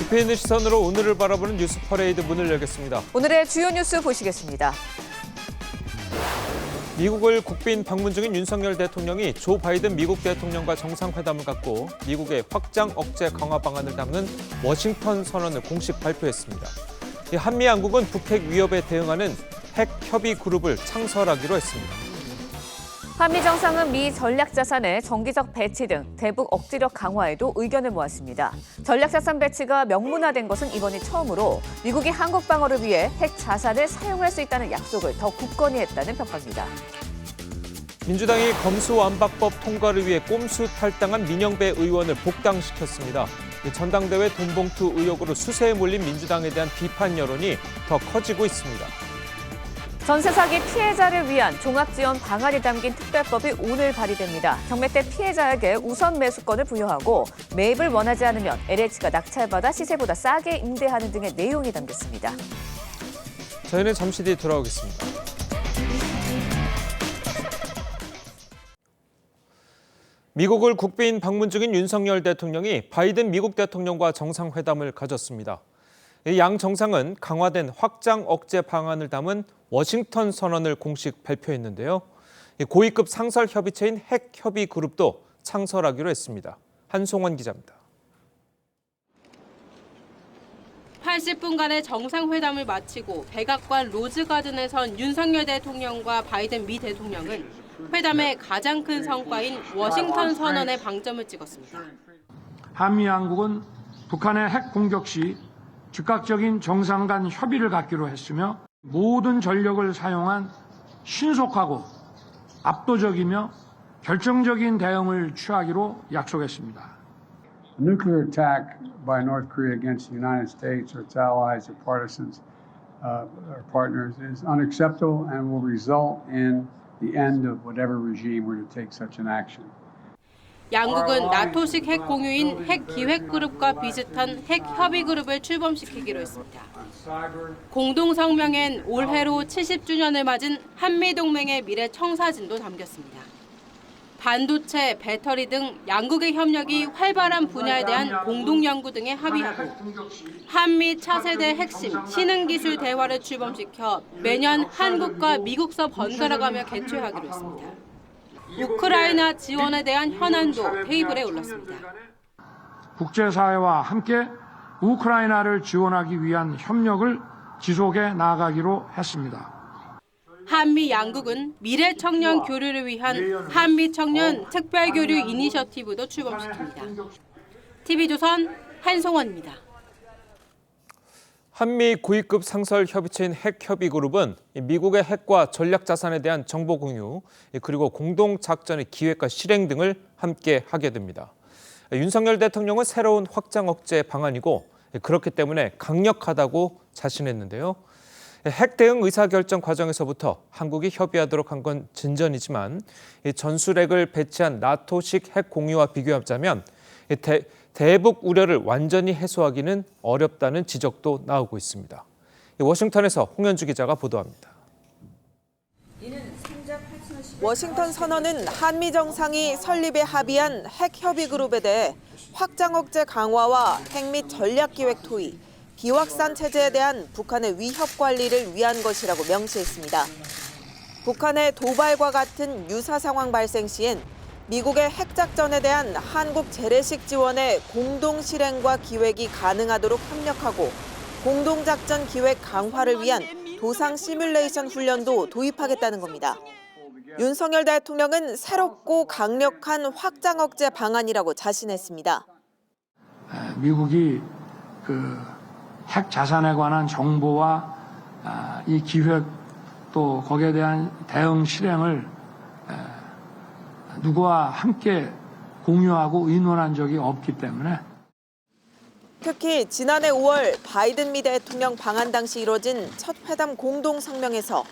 깊이 있는 시선으로 오늘을 바라보는 뉴스 퍼레이드 문을 열겠습니다. 오늘의 주요 뉴스 보시겠습니다. 미국을 국빈 방문 중인 윤석열 대통령이 조 바이든 미국 대통령과 정상회담을 갖고 미국의 확장 억제 강화 방안을 담는 워싱턴 선언을 공식 발표했습니다. 한미 양국은 북핵 위협에 대응하는 핵 협의 그룹을 창설하기로 했습니다. 한미 정상은 미 전략자산의 정기적 배치 등 대북 억지력 강화에도 의견을 모았습니다. 전략자산 배치가 명문화된 것은 이번이 처음으로 미국이 한국 방어를 위해 핵 자산을 사용할 수 있다는 약속을 더 굳건히 했다는 평가입니다. 민주당이 검수완박법 통과를 위해 꼼수 탈당한 민영배 의원을 복당시켰습니다. 전당대회 돈봉투 의혹으로 수세에 몰린 민주당에 대한 비판 여론이 더 커지고 있습니다. 전세 사기 피해자를 위한 종합지원 방안이 담긴 특별법이 오늘 발의됩니다. 경매 때 피해자에게 우선 매수권을 부여하고 매입을 원하지 않으면 LH가 낙찰받아 시세보다 싸게 임대하는 등의 내용이 담겼습니다. 저희는 잠시 뒤에 돌아오겠습니다. 미국을 국빈 방문 중인 윤석열 대통령이 바이든 미국 대통령과 정상회담을 가졌습니다. 양 정상은 강화된 확장 억제 방안을 담은 워싱턴 선언을 공식 발표했는데요. 고위급 상설 협의체인 핵 협의 그룹도 창설하기로 했습니다. 한송원 기자입니다. 80분간의 정상회담을 마치고 백악관 로즈가든에선 윤석열 대통령과 바이든 미 대통령은 회담의 가장 큰 성과인 워싱턴 선언에 방점을 찍었습니다. 한미 양국은 북한의 핵 공격 시 즉각적인 정상 간 협의를 갖기로 했으며 모든 전력을 사용한 신속하고 압도적이며 결정적인 대응을 취하기로 약속했습니다. A nuclear attack by North Korea against the United States or its allies or partisans or partners is unacceptable and will result in the end of whatever regime were to take such an action. 양국은 나토식 핵 공유인 핵 기획 그룹과 비슷한 핵 협의 그룹을 출범시키기로 했습니다. 공동 성명엔 올해로 70주년을 맞은 한미 동맹의 미래 청사진도 담겼습니다. 반도체, 배터리 등 양국의 협력이 활발한 분야에 대한 공동 연구 등에 합의하고 한미 차세대 핵심 신흥기술 대화를 출범시켜 매년 한국과 미국서 번갈아가며 개최하기로 했습니다. 우크라이나 지원에 대한 현안도 테이블에 올랐습니다. 국제사회와 함께 우크라이나를 지원하기 위한 협력을 지속해 나아가기로 했습니다. 한미 양국은 미래 청년 교류를 위한 한미 청년 특별교류 이니셔티브도 출범시킵니다. TV조선 한송원입니다. 한미 고위급 상설 협의체인 핵협의그룹은 미국의 핵과 전략자산에 대한 정보 공유, 그리고 공동작전의 기획과 실행 등을 함께 하게 됩니다. 윤석열 대통령은 새로운 확장 억제 방안이고 그렇기 때문에 강력하다고 자신했는데요. 핵 대응 의사결정 과정에서부터 한국이 협의하도록 한 건 진전이지만 전술핵을 배치한 나토식 핵 공유와 비교하자면 대북 우려를 완전히 해소하기는 어렵다는 지적도 나오고 있습니다. 워싱턴에서 홍현주 기자가 보도합니다. 워싱턴 선언은 한미 정상이 설립에 합의한 핵 협의 그룹에 대해 확장 억제 강화와 핵 및 전략 기획 토의, 비확산 체제에 대한 북한의 위협 관리를 위한 것이라고 명시했습니다. 북한의 도발과 같은 유사 상황 발생 시엔 미국의 핵작전에 대한 한국 재래식 지원의 공동 실행과 기획이 가능하도록 협력하고 공동작전 기획 강화를 위한 도상 시뮬레이션 훈련도 도입하겠다는 겁니다. 윤석열 대통령은 새롭고 강력한 확장 억제 방안이라고 자신했습니다. 미국이 핵 자산에 관한 정보와 이 기획 또 거기에 대한 대응 실행을 누구와 함께 공유하고 의논한 적이 없기 때문에 특히 지난해 5월 바이든 미 대통령 방한 당시 이뤄진 첫 회담 공동 성명에서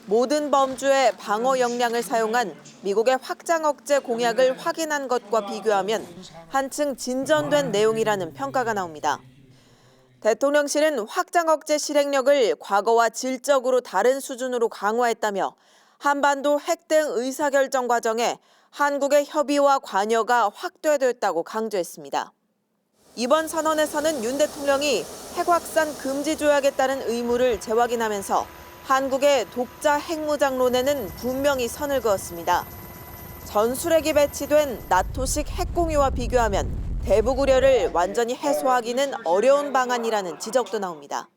모든 범주의 방어 역량을 사용한 미국의 확장 억제 공약을 확인한 것과 비교하면 한층 진전된 내용이라는 평가가 나옵니다. 대통령실은 확장 억제 실행력을 과거와 질적으로 다른 수준으로 강화했다며 한반도 핵 대응 의사결정 과정에 한국의 협의와 관여가 확대됐다고 강조했습니다. 이번 선언에서는 윤 대통령이 핵 확산 금지 조약에 따른 의무를 재확인하면서 한국의 독자 핵무장론에는 분명히 선을 그었습니다. 전술핵이 배치된 나토식 핵공유와 비교하면 대북 우려를 완전히 해소하기는 어려운 방안이라는 지적도 나옵니다.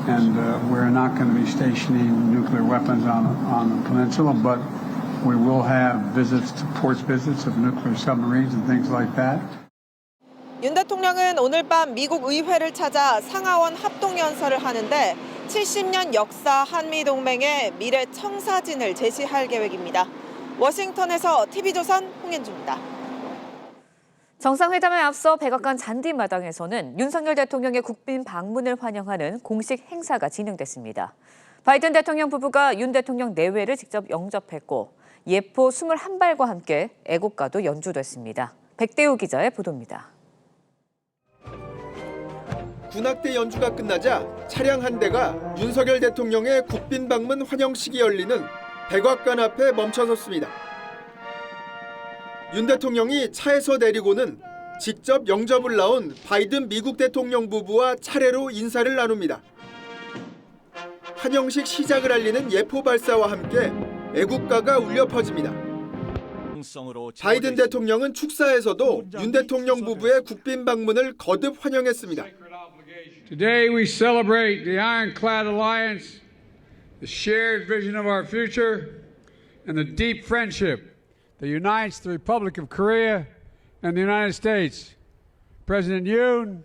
And we're not going to be stationing nuclear weapons on the peninsula, but we will have port visits of nuclear submarines and things like that. 윤 대통령은 오늘 밤 미국 의회를 찾아 상하원 합동연설을 하는데 70년 역사 한미동맹의 미래 청사진을 제시할 계획입니다. 워싱턴에서 TV조선 홍현주입니다. 정상회담에 앞서 백악관 잔디마당에서는 윤석열 대통령의 국빈 방문을 환영하는 공식 행사가 진행됐습니다. 바이든 대통령 부부가 윤 대통령 내외를 직접 영접했고 예포 21발과 함께 애국가도 연주됐습니다. 백대우 기자의 보도입니다. 군악대 연주가 끝나자 차량 한 대가 윤석열 대통령의 국빈 방문 환영식이 열리는 백악관 앞에 멈춰섰습니다. 윤 대통령이 차에서 내리고는 직접 영접을 나온 바이든 미국 대통령 부부와 차례로 인사를 나눕니다. 환영식 시작을 알리는 예포 발사와 함께 애국가가 울려 퍼집니다. 바이든 대통령은 축사에서도 윤 대통령 부부의 국빈 방문을 거듭 환영했습니다. Today we celebrate the ironclad alliance, the shared vision of our future, and the deep friendship that unites the Republic of Korea and the United States. President Yoon,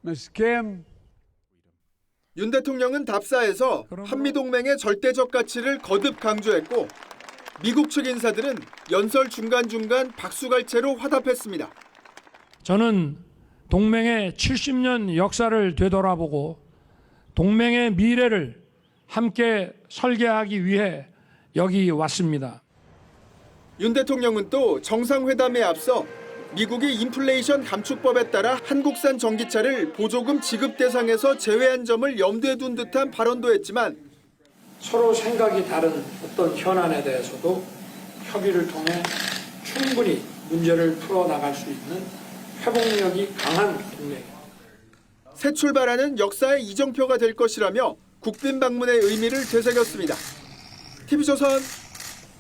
Ms. Kim. 윤 대통령은 답사에서 한미동맹의 절대적 가치를 거듭 강조했고 미국 측 인사들은 연설 중간중간 박수갈채로 화답했습니다. 저는 동맹의 70년 역사를 되돌아보고 동맹의 미래를 함께 설계하기 위해 여기 왔습니다. 윤 대통령은 또 정상회담에 앞서 미국이 인플레이션 감축법에 따라 한국산 전기차를 보조금 지급 대상에서 제외한 점을 염두에 둔 듯한 발언도 했지만 서로 생각이 다른 어떤 현안에 대해서도 협의를 통해 충분히 문제를 풀어나갈 수 있는 회복력이 강한 동맹입니다. 새 출발하는 역사의 이정표가 될 것이라며 국빈 방문의 의미를 되새겼습니다. TV조선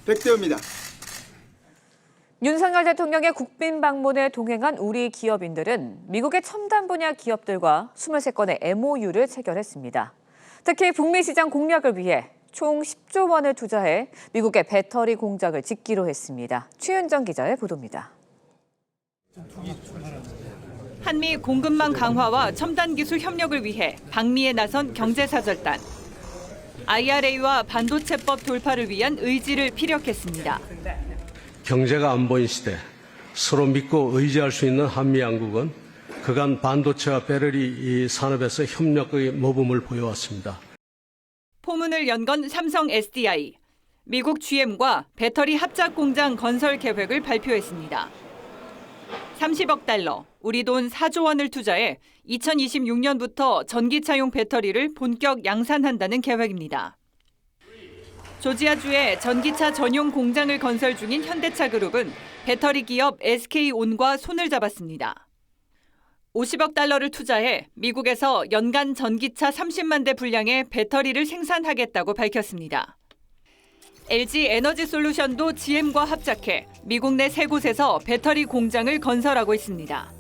백대우입니다. 윤석열 대통령의 국빈 방문에 동행한 우리 기업인들은 미국의 첨단 분야 기업들과 23건의 MOU를 체결했습니다. 특히 북미 시장 공략을 위해 총 10조 원을 투자해 미국의 배터리 공장을 짓기로 했습니다. 최윤정 기자의 보도입니다. 한미 공급망 강화와 첨단 기술 협력을 위해 방미에 나선 경제사절단. IRA와 반도체법 돌파를 위한 의지를 피력했습니다. 경제가 안 보인 시대 서로 믿고 의지할 수 있는 한미 양국은 그간 반도체와 배터리 산업에서 협력의 모범을 보여왔습니다. 포문을 연 건 삼성 SDI. 미국 GM과 배터리 합작 공장 건설 계획을 발표했습니다. 30억 달러, 우리 돈 4조 원을 투자해 2026년부터 전기차용 배터리를 본격 양산한다는 계획입니다. 조지아주에 전기차 전용 공장을 건설 중인 현대차 그룹은 배터리 기업 SK온과 손을 잡았습니다. 50억 달러를 투자해 미국에서 연간 전기차 30만 대 분량의 배터리를 생산하겠다고 밝혔습니다. LG 에너지 솔루션도 GM과 합작해 미국 내 3곳에서 배터리 공장을 건설하고 있습니다.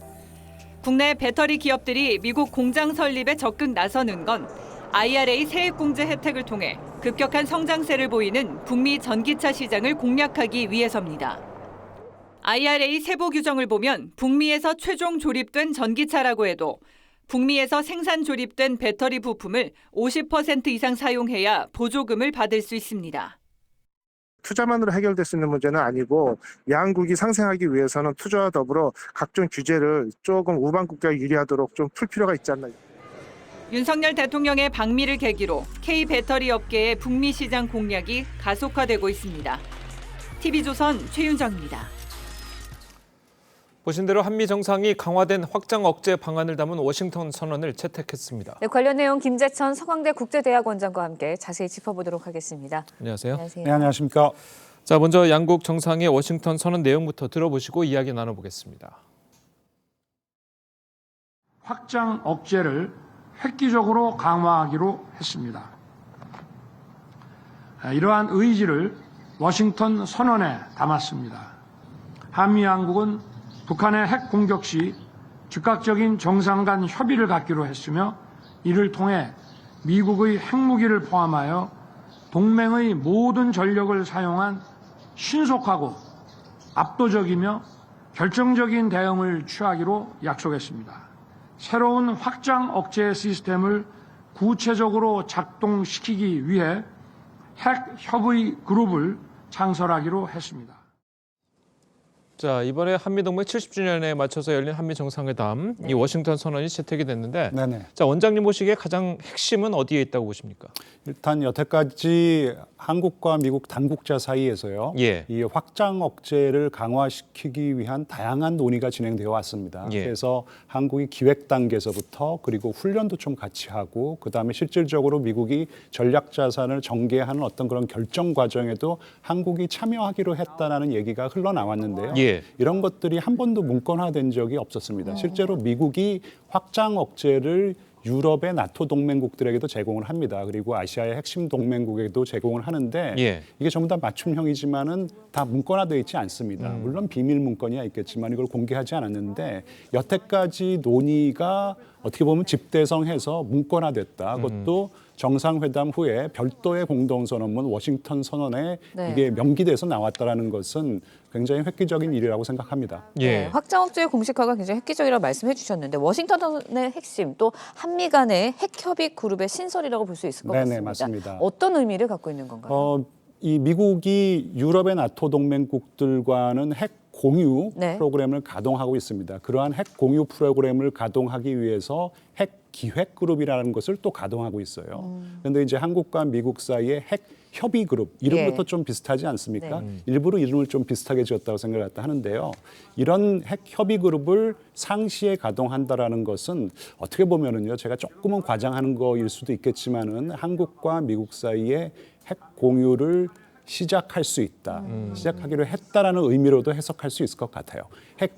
국내 배터리 기업들이 미국 공장 설립에 적극 나서는 건 IRA 세액공제 혜택을 통해 급격한 성장세를 보이는 북미 전기차 시장을 공략하기 위해서입니다. IRA 세부 규정을 보면 북미에서 최종 조립된 전기차라고 해도 북미에서 생산 조립된 배터리 부품을 50% 이상 사용해야 보조금을 받을 수 있습니다. 투자만으로 해결될 수 있는 문제는 아니고 양국이 상생하기 위해서는 투자와 더불어 각종 규제를 조금 우방 국가에 유리하도록 좀 풀 필요가 있지 않나. 윤석열 대통령의 방미를 계기로 K배터리 업계의 북미 시장 공략이 가속화되고 있습니다. TV조선 최윤정입니다. 보신 대로 한미 정상이 강화된 확장 억제 방안을 담은 워싱턴 선언을 채택했습니다. 네, 관련 내용 김재천 서강대 국제대학원장과 함께 자세히 짚어보도록 하겠습니다. 안녕하세요. 안녕하세요. 네, 안녕하십니까. 자, 먼저 양국 정상의 워싱턴 선언 내용부터 들어보시고 이야기 나눠보겠습니다. 확장 억제를 획기적으로 강화하기로 했습니다. 이러한 의지를 워싱턴 선언에 담았습니다. 한미양국은 북한의 핵 공격 시 즉각적인 정상 간 협의를 갖기로 했으며 이를 통해 미국의 핵무기를 포함하여 동맹의 모든 전력을 사용한 신속하고 압도적이며 결정적인 대응을 취하기로 약속했습니다. 새로운 확장 억제 시스템을 구체적으로 작동시키기 위해 핵 협의 그룹을 창설하기로 했습니다. 자, 이번에 한미동맹 70주년에 맞춰서 열린 한미 정상회담, 이 워싱턴 선언이 채택이 됐는데, 네네. 자, 원장님 보시기에 가장 핵심은 어디에 있다고 보십니까? 일단 여태까지 한국과 미국 당국자 사이에서요. 예. 이 확장 억제를 강화시키기 위한 다양한 논의가 진행되어 왔습니다. 예. 그래서 한국이 기획 단계에서부터 그리고 훈련도 좀 같이 하고 그다음에 실질적으로 미국이 전략 자산을 전개하는 어떤 그런 결정 과정에도 한국이 참여하기로 했다라는 얘기가 흘러나왔는데요. 예. 이런 것들이 한 번도 문건화된 적이 없었습니다. 실제로 미국이 확장 억제를 유럽의 나토 동맹국들에게도 제공을 합니다. 그리고 아시아의 핵심 동맹국에도 제공을 하는데 예. 이게 전부 다 맞춤형이지만은 다 문건화되어 있지 않습니다. 물론 비밀 문건이야 있겠지만 이걸 공개하지 않았는데 여태까지 논의가 어떻게 보면 집대성해서 문건화됐다. 그것도 정상회담 후에 별도의 공동선언문 워싱턴 선언에 네. 이게 명기돼서 나왔다라는 것은 굉장히 획기적인 일이라고 생각합니다. 예. 네, 확장 억제의 공식화가 굉장히 획기적이라고 말씀해 주셨는데 워싱턴의 핵심 또 한미 간의 핵협의 그룹의 신설이라고 볼 수 있을 것 네네, 같습니다. 맞습니다. 어떤 의미를 갖고 있는 건가요? 이 미국이 유럽의 나토 동맹국들과는 핵 공유 네. 프로그램을 가동하고 있습니다. 그러한 핵 공유 프로그램을 가동하기 위해서 핵 기획 그룹이라는 것을 또 가동하고 있어요. 그런데 이제 한국과 미국 사이의 핵 협의 그룹 이름부터 예. 좀 비슷하지 않습니까? 네. 일부러 이름을 좀 비슷하게 지었다고 생각을 하는데요. 이런 핵 협의 그룹을 상시에 가동한다라는 것은 어떻게 보면은요, 제가 조금은 과장하는 거일 수도 있겠지만은 한국과 미국 사이의 핵 공유를 시작할 수 있다. 시작하기로 했다라는 의미로도 해석할 수 있을 것 같아요. 핵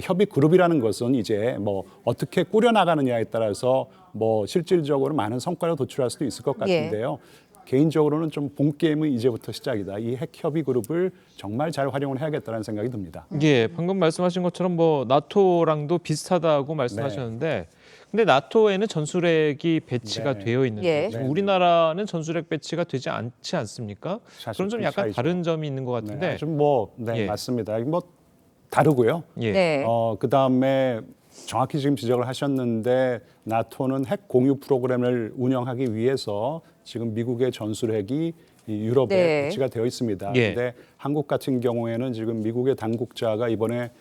협의 그룹이라는 것은 이제 뭐 어떻게 꾸려나가느냐에 따라서 뭐 실질적으로 많은 성과를 도출할 수도 있을 것 같은데요. 개인적으로는 좀 본 게임은 이제부터 시작이다. 이 핵 협의 그룹을 정말 잘 활용을 해야겠다는 생각이 듭니다. 예, 방금 말씀하신 것처럼 뭐 나토랑도 비슷하다고 말씀하셨는데, 근데 나토에는 전술핵이 배치가 네. 되어 있는데 예. 지금 우리나라는 전술핵 배치가 되지 않지 않습니까? 사실 그럼 좀 그 약간 차이죠. 다른 점이 있는 것 같은데. 네, 좀 뭐 예. 맞습니다. 뭐 다르고요. 예. 네. 그다음에 정확히 지금 지적을 하셨는데 나토는 핵 공유 프로그램을 운영하기 위해서 지금 미국의 전술핵이 이 유럽에 네. 배치가 되어 있습니다. 예. 그런데 한국 같은 경우에는 지금 미국의 당국자가 이번에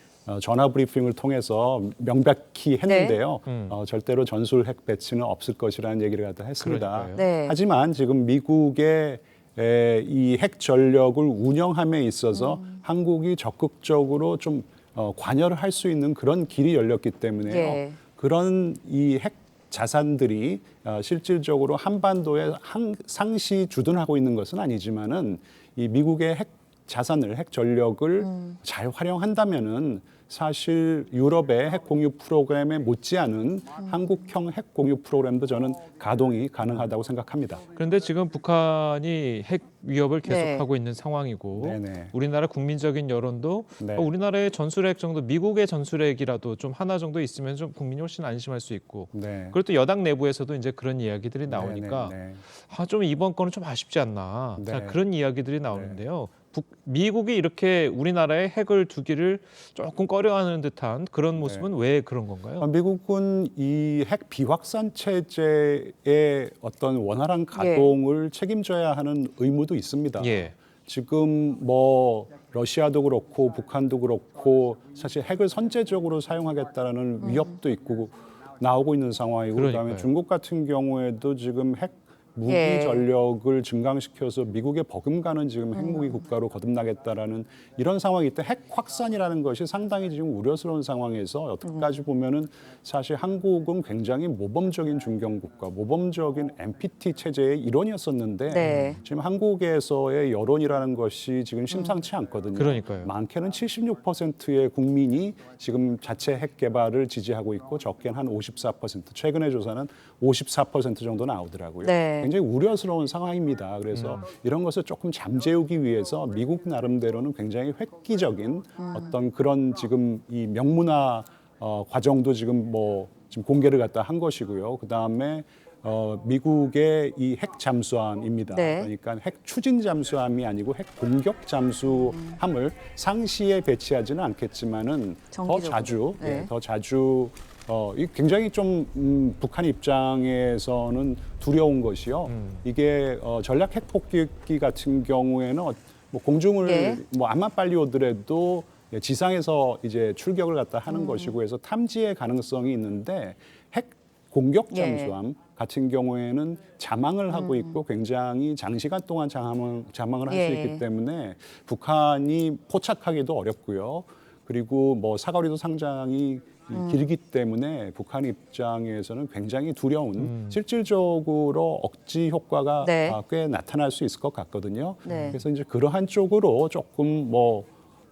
전화 브리핑을 통해서 명백히 했는데요. 절대로 전술핵 배치는 없을 것이라는 얘기를 갖다 했습니다. 그러니까요. 네. 하지만 지금 미국의 이 핵 전력을 운영함에 있어서 한국이 적극적으로 좀 관여를 할 수 있는 그런 길이 열렸기 때문에요. 예. 그런 이 핵 자산들이 실질적으로 한반도에 상시 주둔하고 있는 것은 아니지만은 이 미국의 핵 자산을 핵 전력을 잘 활용한다면은 사실 유럽의 핵 공유 프로그램에 못지않은 한국형 핵 공유 프로그램도 저는 가동이 가능하다고 생각합니다. 그런데 지금 북한이 핵 위협을 네. 계속하고 있는 상황이고 네네. 우리나라 국민적인 여론도 네. 우리나라의 전술핵 정도, 미국의 전술핵이라도 좀 하나 정도 있으면 좀 국민이 훨씬 안심할 수 있고, 네. 그리고 또 여당 내부에서도 이제 그런 이야기들이 나오니까 네네. 좀 이번 건은 좀 아쉽지 않나, 네. 자, 그런 이야기들이 나오는데요. 미국이 이렇게 우리나라에 핵을 두기를 조금 꺼려하는 듯한 그런 모습은 왜 그런 건가요? 미국은 이 핵 비확산 체제의 어떤 원활한 가동을 책임져야 하는 의무도 있습니다. 예. 지금 뭐 러시아도 그렇고 북한도 그렇고 사실 핵을 선제적으로 사용하겠다라는 위협도 있고 나오고 있는 상황이고 그러니까요. 그다음에 중국 같은 경우에도 지금 핵 무기 예. 전력을 증강시켜서 미국의 버금가는 지금 핵무기 국가로 거듭나겠다라는 이런 상황이 때 핵 확산이라는 것이 상당히 지금 우려스러운 상황에서 여태까지 보면은 사실 한국은 굉장히 모범적인 중견 국가, 모범적인 NPT 체제의 일원이었었는데 네. 지금 한국에서의 여론이라는 것이 지금 심상치 않거든요. 그러니까요. 많게는 76%의 국민이 지금 자체 핵 개발을 지지하고 있고 적게는 한 54%, 최근의 조사는 54% 정도 나오더라고요. 네. 굉장히 우려스러운 상황입니다. 그래서 이런 것을 조금 잠재우기 위해서 미국 나름대로는 굉장히 획기적인 어떤 그런 지금 이 명문화 과정도 지금 뭐 지금 공개를 갖다 한 것이고요. 그 다음에 미국의 이 핵 잠수함입니다. 네. 그러니까 핵 추진 잠수함이 아니고 핵 공격 잠수함을 상시에 배치하지는 않겠지만은 정기적으로. 네. 더 자주 이 굉장히 좀 북한 입장에서는 두려운 것이요. 이게 전략 핵폭격기 같은 경우에는 뭐 공중을 예. 뭐 암만 빨리 오더라도 지상에서 이제 출격을 갖다 하는 것이고 해서 탐지의 가능성이 있는데 핵 공격 잠수함 같은 경우에는 자망을 하고 있고 굉장히 장시간 동안 자망을 할 수 예. 있기 때문에 북한이 포착하기도 어렵고요. 그리고 뭐 사거리도 상당히 길기 때문에 북한 입장에서는 굉장히 두려운 실질적으로 억지 효과가 네. 꽤 나타날 수 있을 것 같거든요. 네. 그래서 이제 그러한 쪽으로 조금 뭐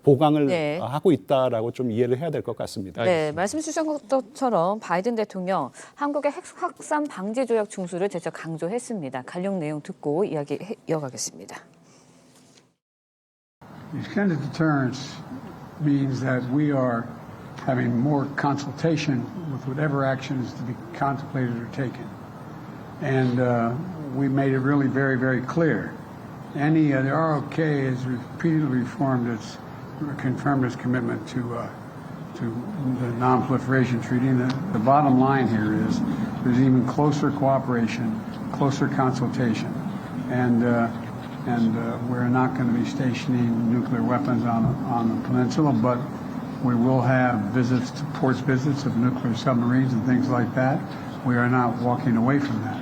보강을 네. 하고 있다라고 좀 이해를 해야 될 것 같습니다. 네, 말씀 주신 것처럼 바이든 대통령 한국의 핵 확산 방지 조약 준수를 재차 강조했습니다. 관련 내용 듣고 이야기 이어가겠습니다. Extended deterrence means that we are having more consultation with whatever action is to be contemplated or taken. And we made it really very, very clear. The ROK has repeatedly confirmed its commitment to the Non-Proliferation Treaty. And the bottom line here is there's even closer cooperation, closer consultation. And we're not going to be stationing nuclear weapons on the peninsula, but we will have ports visits of nuclear submarines and things like that. We are not walking away from that.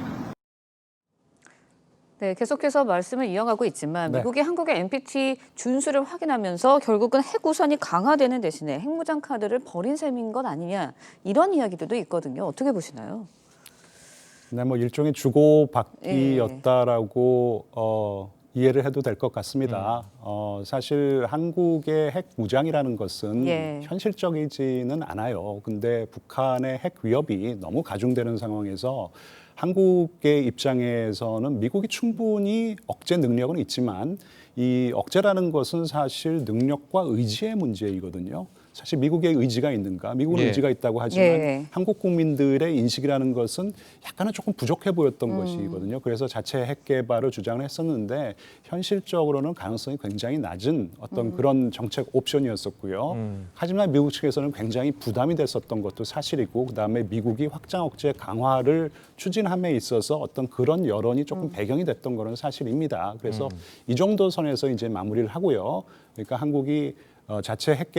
네, 계속해서 말씀을 이어가고 있지만 네. 미국이 한국의 NPT 준수를 확인하면서 결국은 핵 우산이 강화되는 대신에 핵무장 카드를 버린 셈인 것 아니냐 이런 이야기들도 있거든요. 어떻게 보시나요? 네, 뭐 일종의 주고받기였다라고 이해를 해도 될 것 같습니다. 사실 한국의 핵 무장이라는 것은 예. 현실적이지는 않아요. 근데 북한의 핵 위협이 너무 가중되는 상황에서 한국의 입장에서는 미국이 충분히 억제 능력은 있지만 이 억제라는 것은 사실 능력과 의지의 문제이거든요. 사실 미국의 의지가 있는가? 미국은 예. 의지가 있다고 하지만 예. 한국 국민들의 인식이라는 것은 약간은 조금 부족해 보였던 것이거든요. 그래서 자체 핵 개발을 주장을 했었는데 현실적으로는 가능성이 굉장히 낮은 어떤 그런 정책 옵션이었었고요. 하지만 미국 측에서는 굉장히 부담이 됐었던 것도 사실이고 그다음에 미국이 확장 억제 강화를 추진함에 있어서 어떤 그런 여론이 조금 배경이 됐던 거는 사실입니다. 그래서 이 정도 선에서 이제 마무리를 하고요. 그러니까 한국이 자체 핵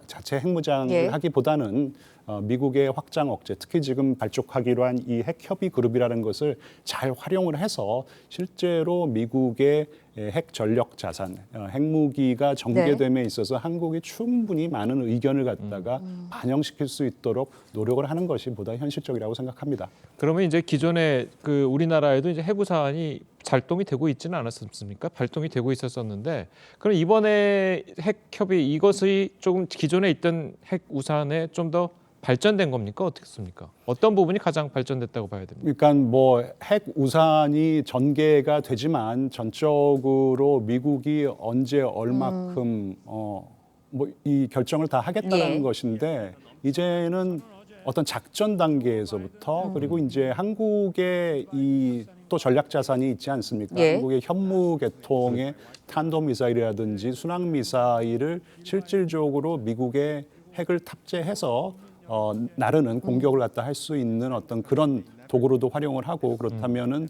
자체 핵무장을 예. 하기보다는 미국의 확장 억제, 특히 지금 발족하기로 한 이 핵 협의 그룹이라는 것을 잘 활용을 해서 실제로 미국의 핵 전력 자산, 핵무기가 전개됨에 있어서 한국이 충분히 많은 의견을 갖다가 반영시킬 수 있도록 노력을 하는 것이 보다 현실적이라고 생각합니다. 그러면 이제 기존에 그 우리나라에도 이제 핵우산이 발동이 되고 있지는 않았습니까? 발동이 되고 있었었는데 그럼 이번에 핵 협의 이것이 조금 기존에 있던 핵우산에 좀 더 발전된 겁니까? 어떻습니까? 어떤 부분이 가장 발전됐다고 봐야 됩니까? 그러니까 뭐 핵 우산이 전개가 되지만 전적으로 미국이 언제 얼마큼 뭐 이 결정을 다 하겠다라는 예. 것인데 이제는 어떤 작전 단계에서부터 그리고 이제 한국의 이 또 전략 자산이 있지 않습니까? 예. 한국의 현무 계통의 탄도 미사일이라든지 순항 미사일을 실질적으로 미국의 핵을 탑재해서 나르는 공격을 갖다 할 수 있는 어떤 그런 도구로도 활용을 하고 그렇다면은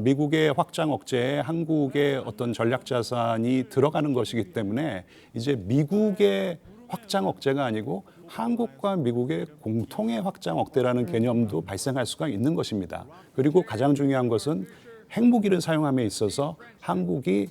미국의 확장 억제에 한국의 어떤 전략 자산이 들어가는 것이기 때문에 이제 미국의 확장 억제가 아니고 한국과 미국의 공통의 확장 억제라는 개념도 발생할 수가 있는 것입니다. 그리고 가장 중요한 것은 핵무기를 사용함에 있어서 한국의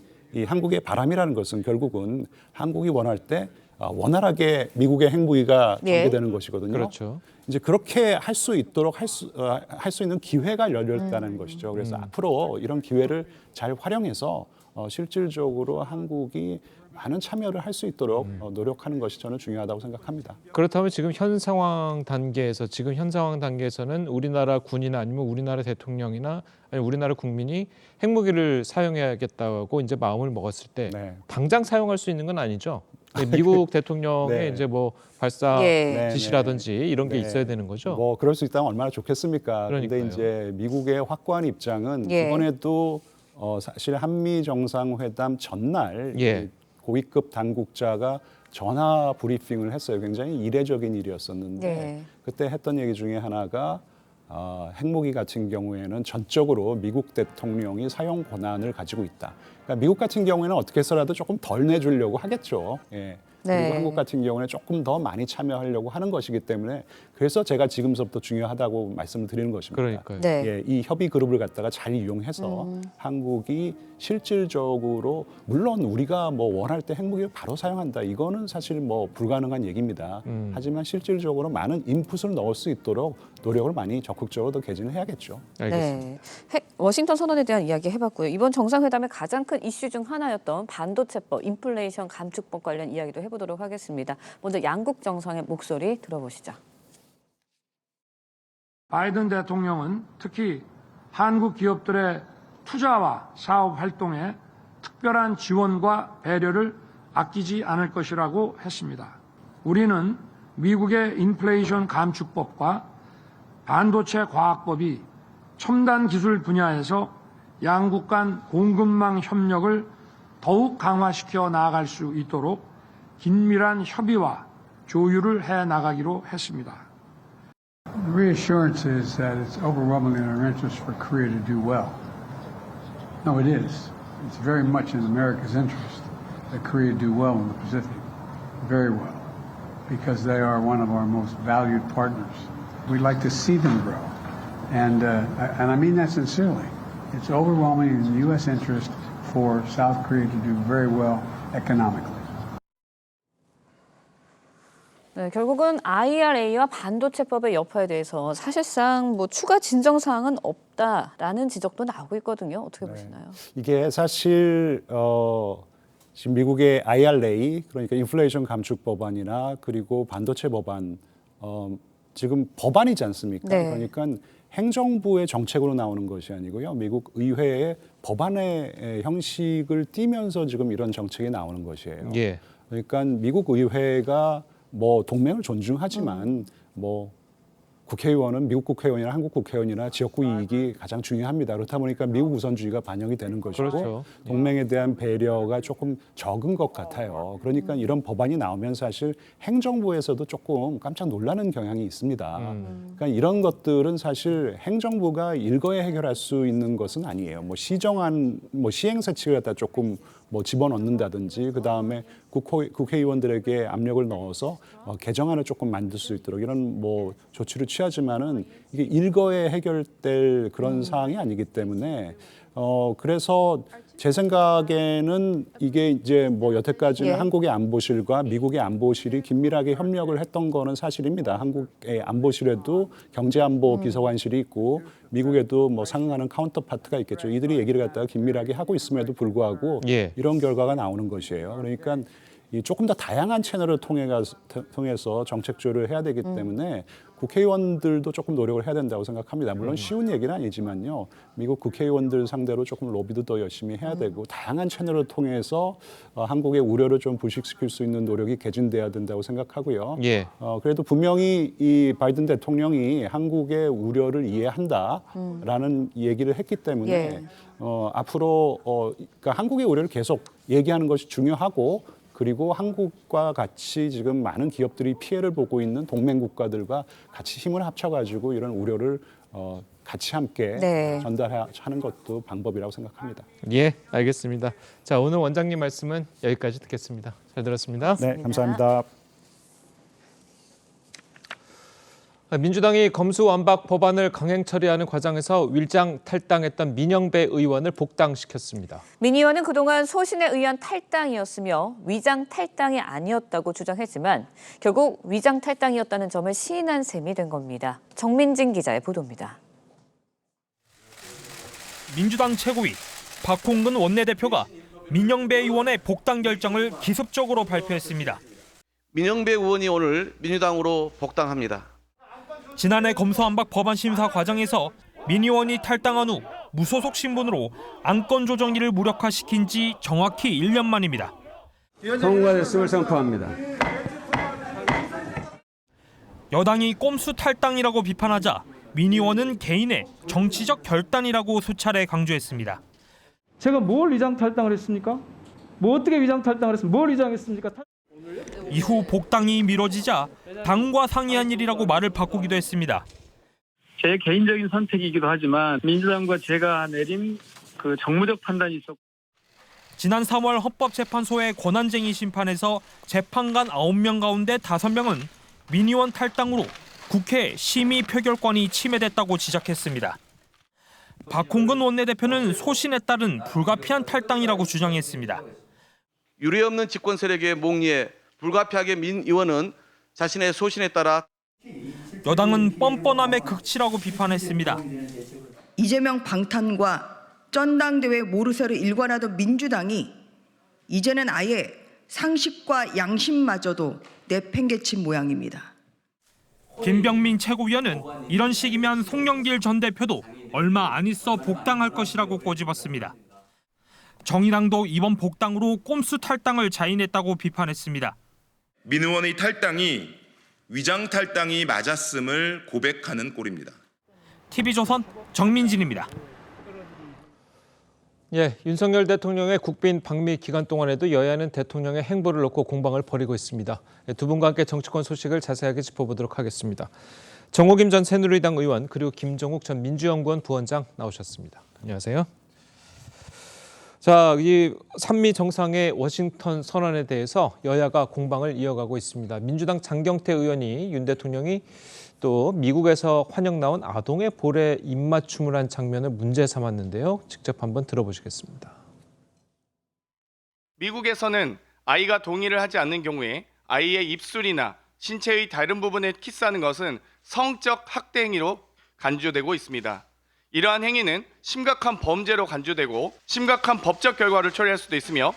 바람이라는 것은 결국은 한국이 원할 때 원활하게 미국의 핵무기가 전개되는 것이거든요. 그렇죠. 이제 그렇게 할 수 있도록 할 수 있는 기회가 열렸다는 것이죠. 그래서 앞으로 이런 기회를 잘 활용해서 실질적으로 한국이 많은 참여를 할 수 있도록 노력하는 것이 저는 중요하다고 생각합니다. 그렇다면 지금 현 상황 단계에서는 우리나라 군이나 아니면 우리나라 대통령이나 아니면 우리나라 국민이 핵무기를 사용해야겠다고 이제 마음을 먹었을 때 네. 당장 사용할 수 있는 건 아니죠. 미국 대통령의 네. 이제 뭐 발사 예. 지시라든지 이런 게 네. 있어야 되는 거죠. 뭐 그럴 수 있다면 얼마나 좋겠습니까? 그런데 그러니까요. 이제 미국의 확고한 입장은 예. 이번에도 사실 한미 정상회담 전날 예. 이 고위급 당국자가 전화 브리핑을 했어요. 굉장히 이례적인 일이었었는데 네. 그때 했던 얘기 중에 하나가 핵무기 같은 경우에는 전적으로 미국 대통령이 사용 권한을 가지고 있다. 그러니까 미국 같은 경우에는 어떻게 해서라도 조금 덜 내주려고 하겠죠. 예. 네. 그리고 한국 같은 경우는 조금 더 많이 참여하려고 하는 것이기 때문에 그래서 제가 지금서부터 중요하다고 말씀을 드리는 것입니다. 그러니까요. 네. 예, 이 협의 그룹을 갖다가 잘 이용해서 한국이 실질적으로 물론 우리가 뭐 원할 때 핵무기를 바로 사용한다 이거는 사실 뭐 불가능한 얘기입니다. 하지만 실질적으로 많은 인풋을 넣을 수 있도록 노력을 많이 적극적으로 더 개진을 해야겠죠. 알겠습니다. 네. 워싱턴 선언에 대한 이야기 해봤고요. 이번 정상회담의 가장 큰 이슈 중 하나였던 반도체법, 인플레이션 감축법 관련 이야기도 해보도록 하겠습니다. 먼저 양국 정상의 목소리 들어보시죠. 바이든 대통령은 특히 한국 기업들의 투자와 사업 활동에 특별한 지원과 배려를 아끼지 않을 것이라고 했습니다. 우리는 미국의 인플레이션 감축법과 반도체 과학법이 첨단 기술 분야에서 양국 간 공급망 협력을 더욱 강화시켜 나아갈 수 있도록 긴밀한 협의와 조율을 해 나가기로 했습니다. The reassurance is that it's overwhelmingly in our interest for Korea to do well. No, it is. It's very much in America's interest that Korea do well in the Pacific, very well, because they are one of our most valued partners. We'd like to see them grow, and I mean that sincerely. It's overwhelmingly in the U.S. interest for South Korea to do very well economically. 네, 결국은 IRA와 반도체법의 여파에 대해서 사실상 뭐 추가 진정 사항은 없다라는 지적도 나오고 있거든요. 어떻게 보시나요? 이게 사실 지금 미국의 IRA 그러니까 인플레이션 감축 법안이나 그리고 반도체 법안 지금 법안이지 않습니까? 네. 그러니까 행정부의 정책으로 나오는 것이 아니고요. 미국 의회의 법안의 형식을 띠면서 지금 이런 정책이 나오는 것이에요. 예. 그러니까 미국 의회가 뭐 동맹을 존중하지만 뭐 국회의원은 미국 국회의원이나 한국 국회의원이나 지역구 이익이 가장 중요합니다. 그렇다 보니까 미국 우선주의가 반영이 되는 것이고 그렇죠. 동맹에 대한 배려가 조금 적은 것 같아요. 그러니까 이런 법안이 나오면 사실 행정부에서도 조금 깜짝 놀라는 경향이 있습니다. 그러니까 이런 것들은 사실 행정부가 일거에 해결할 수 있는 것은 아니에요. 뭐 시정안, 뭐 시행사칙을 갖다 조금 뭐 집어넣는다든지 그 다음에 국회의원들에게 압력을 넣어서 개정안을 조금 만들 수 있도록 이런 뭐 조치를 취하지만은 이게 일거에 해결될 그런 사항이 아니기 때문에 그래서 제 생각에는 이게 이제 뭐 여태까지는 예. 한국의 안보실과 미국의 안보실이 긴밀하게 협력을 했던 거는 사실입니다. 한국의 안보실에도 경제안보 비서관실이 있고 미국에도 뭐 상응하는 카운터파트가 있겠죠. 이들이 얘기를 갖다가 긴밀하게 하고 있음에도 불구하고 예. 이런 결과가 나오는 것이에요. 그러니까 이 조금 더 다양한 채널을 통해서 정책 조율을 해야 되기 때문에 국회의원들도 조금 노력을 해야 된다고 생각합니다. 물론 쉬운 얘기는 아니지만요. 미국 국회의원들 상대로 조금 로비도 더 열심히 해야 되고 다양한 채널을 통해서 한국의 우려를 좀 불식시킬 수 있는 노력이 개진돼야 된다고 생각하고요. 예. 그래도 분명히 이 바이든 대통령이 한국의 우려를 이해한다라는 얘기를 했기 때문에 예. 앞으로 그러니까 한국의 우려를 계속 얘기하는 것이 중요하고 그리고 한국과 같이 지금 많은 기업들이 피해를 보고 있는 동맹 국가들과 같이 힘을 합쳐가지고 이런 우려를 같이 함께 네. 전달하는 것도 방법이라고 생각합니다. 예, 알겠습니다. 자, 오늘 원장님 말씀은 여기까지 듣겠습니다. 잘 들었습니다. 네, 감사합니다. 민주당이 검수완박 법안을 강행 처리하는 과정에서 위장 탈당했던 민영배 의원을 복당시켰습니다. 민 의원은 그동안 소신에 의한 탈당이었으며 위장 탈당이 아니었다고 주장했지만 결국 위장 탈당이었다는 점을 시인한 셈이 된 겁니다. 정민진 기자의 보도입니다. 민주당 최고위 박홍근 원내대표가 민영배 의원의 복당 결정을 기습적으로 발표했습니다. 민영배 의원이 오늘 민주당으로 복당합니다. 지난해 검수완박 법안 심사 과정에서 민 의원이 탈당한 후 무소속 신분으로 안건 조정기를 무력화시킨 지 정확히 1년 만입니다. 통과됐음을 선포합니다. 여당이 꼼수 탈당이라고 비판하자 민 의원은 개인의 정치적 결단이라고 수차례 강조했습니다. 제가 뭘 위장 탈당을 했습니까? 뭐 어떻게 위장 탈당을 했습니까? 뭘 위장했습니까? 이후 복당이 미뤄지자 당과 상의한 일이라고 말을 바꾸기도 했습니다. 제 개인적인 선택이기도 하지만 민주당과 제가 내린 그 정무적 판단이 있었고 지난 3월 헌법재판소의 권한쟁의 심판에서 재판관 9명 가운데 5명은 민 의원 탈당으로 국회 심의 표결권이 침해됐다고 지적했습니다. 박홍근 원내대표는 소신에 따른 불가피한 탈당이라고 주장했습니다. 유례없는 집권 세력의 목리에 불가피하게 민 의원은 자신의 소신에 따라 여당은 뻔뻔함의 극치라고 비판했습니다. 이재명 방탄과 전당대회 모르쇠로 일관하던 민주당이 이제는 아예 상식과 양심마저도 내팽개친 모양입니다. 김병민 최고위원은 이런 식이면 송영길 전 대표도 얼마 안 있어 복당할 것이라고 꼬집었습니다. 정의당도 이번 복당으로 꼼수 탈당을 자인했다고 비판했습니다. 민 의원의 탈당이 위장 탈당이 맞았음을 고백하는 꼴입니다. TV조선 정민진입니다. 윤석열 대통령의 국빈 방미 기간 동안에도 여야는 대통령의 행보를 놓고 공방을 벌이고 있습니다. 두 분과 함께 정치권 소식을 자세하게 짚어보도록 하겠습니다. 정호김 전 새누리당 의원 그리고 김종욱 전 민주연구원 부원장 나오셨습니다. 안녕하세요. 자, 이 한미 정상의 워싱턴 선언에 대해서 여야가 공방을 이어가고 있습니다. 민주당 장경태 의원이 윤 대통령이 또 미국에서 환영 나온 아동의 볼에 입맞춤을 한 장면을 문제 삼았는데요. 직접 한번 들어보시겠습니다. 미국에서는 아이가 동의를 하지 않는 경우에 아이의 입술이나 신체의 다른 부분에 키스하는 것은 성적 학대 행위로 간주되고 있습니다. 이러한 행위는 심각한 범죄로 간주되고 심각한 법적 결과를 초래할 수도 있으며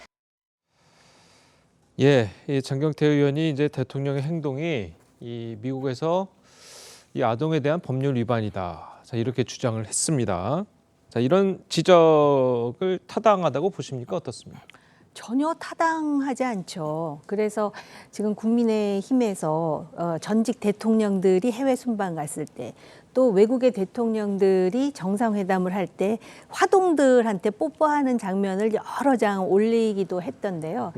이 장경태 의원이 이제 대통령의 행동이 이 미국에서 이 아동에 대한 법률 위반이다. 자, 이렇게 주장을 했습니다. 자, 이런 지적을 타당하다고 보십니까? 어떻습니까? 전혀 타당하지 않죠. 그래서 지금 국민의힘에서 전직 대통령들이 해외 순방 갔을 때 또 외국의 대통령들이 정상회담을 할 때 화동들한테 뽀뽀하는 장면을 여러 장 올리기도 했던데요.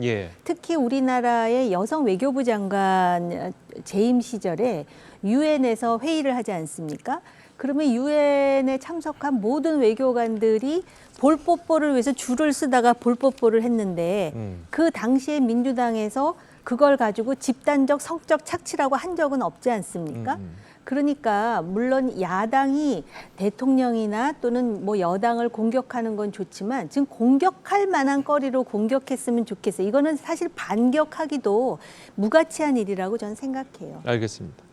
특히 우리나라의 여성 외교부 장관 재임 시절에 유엔에서 회의를 하지 않습니까? 그러면 유엔에 참석한 모든 외교관들이 볼뽀뽀를 위해서 줄을 쓰다가 볼뽀뽀를 했는데 그 당시에 민주당에서 그걸 가지고 집단적 성적 착취라고 한 적은 없지 않습니까? 그러니까 물론 야당이 대통령이나 또는 뭐 여당을 공격하는 건 좋지만 지금 공격할 만한 거리로 공격했으면 좋겠어요. 이거는 사실 반격하기도 무가치한 일이라고 저는 생각해요. 알겠습니다.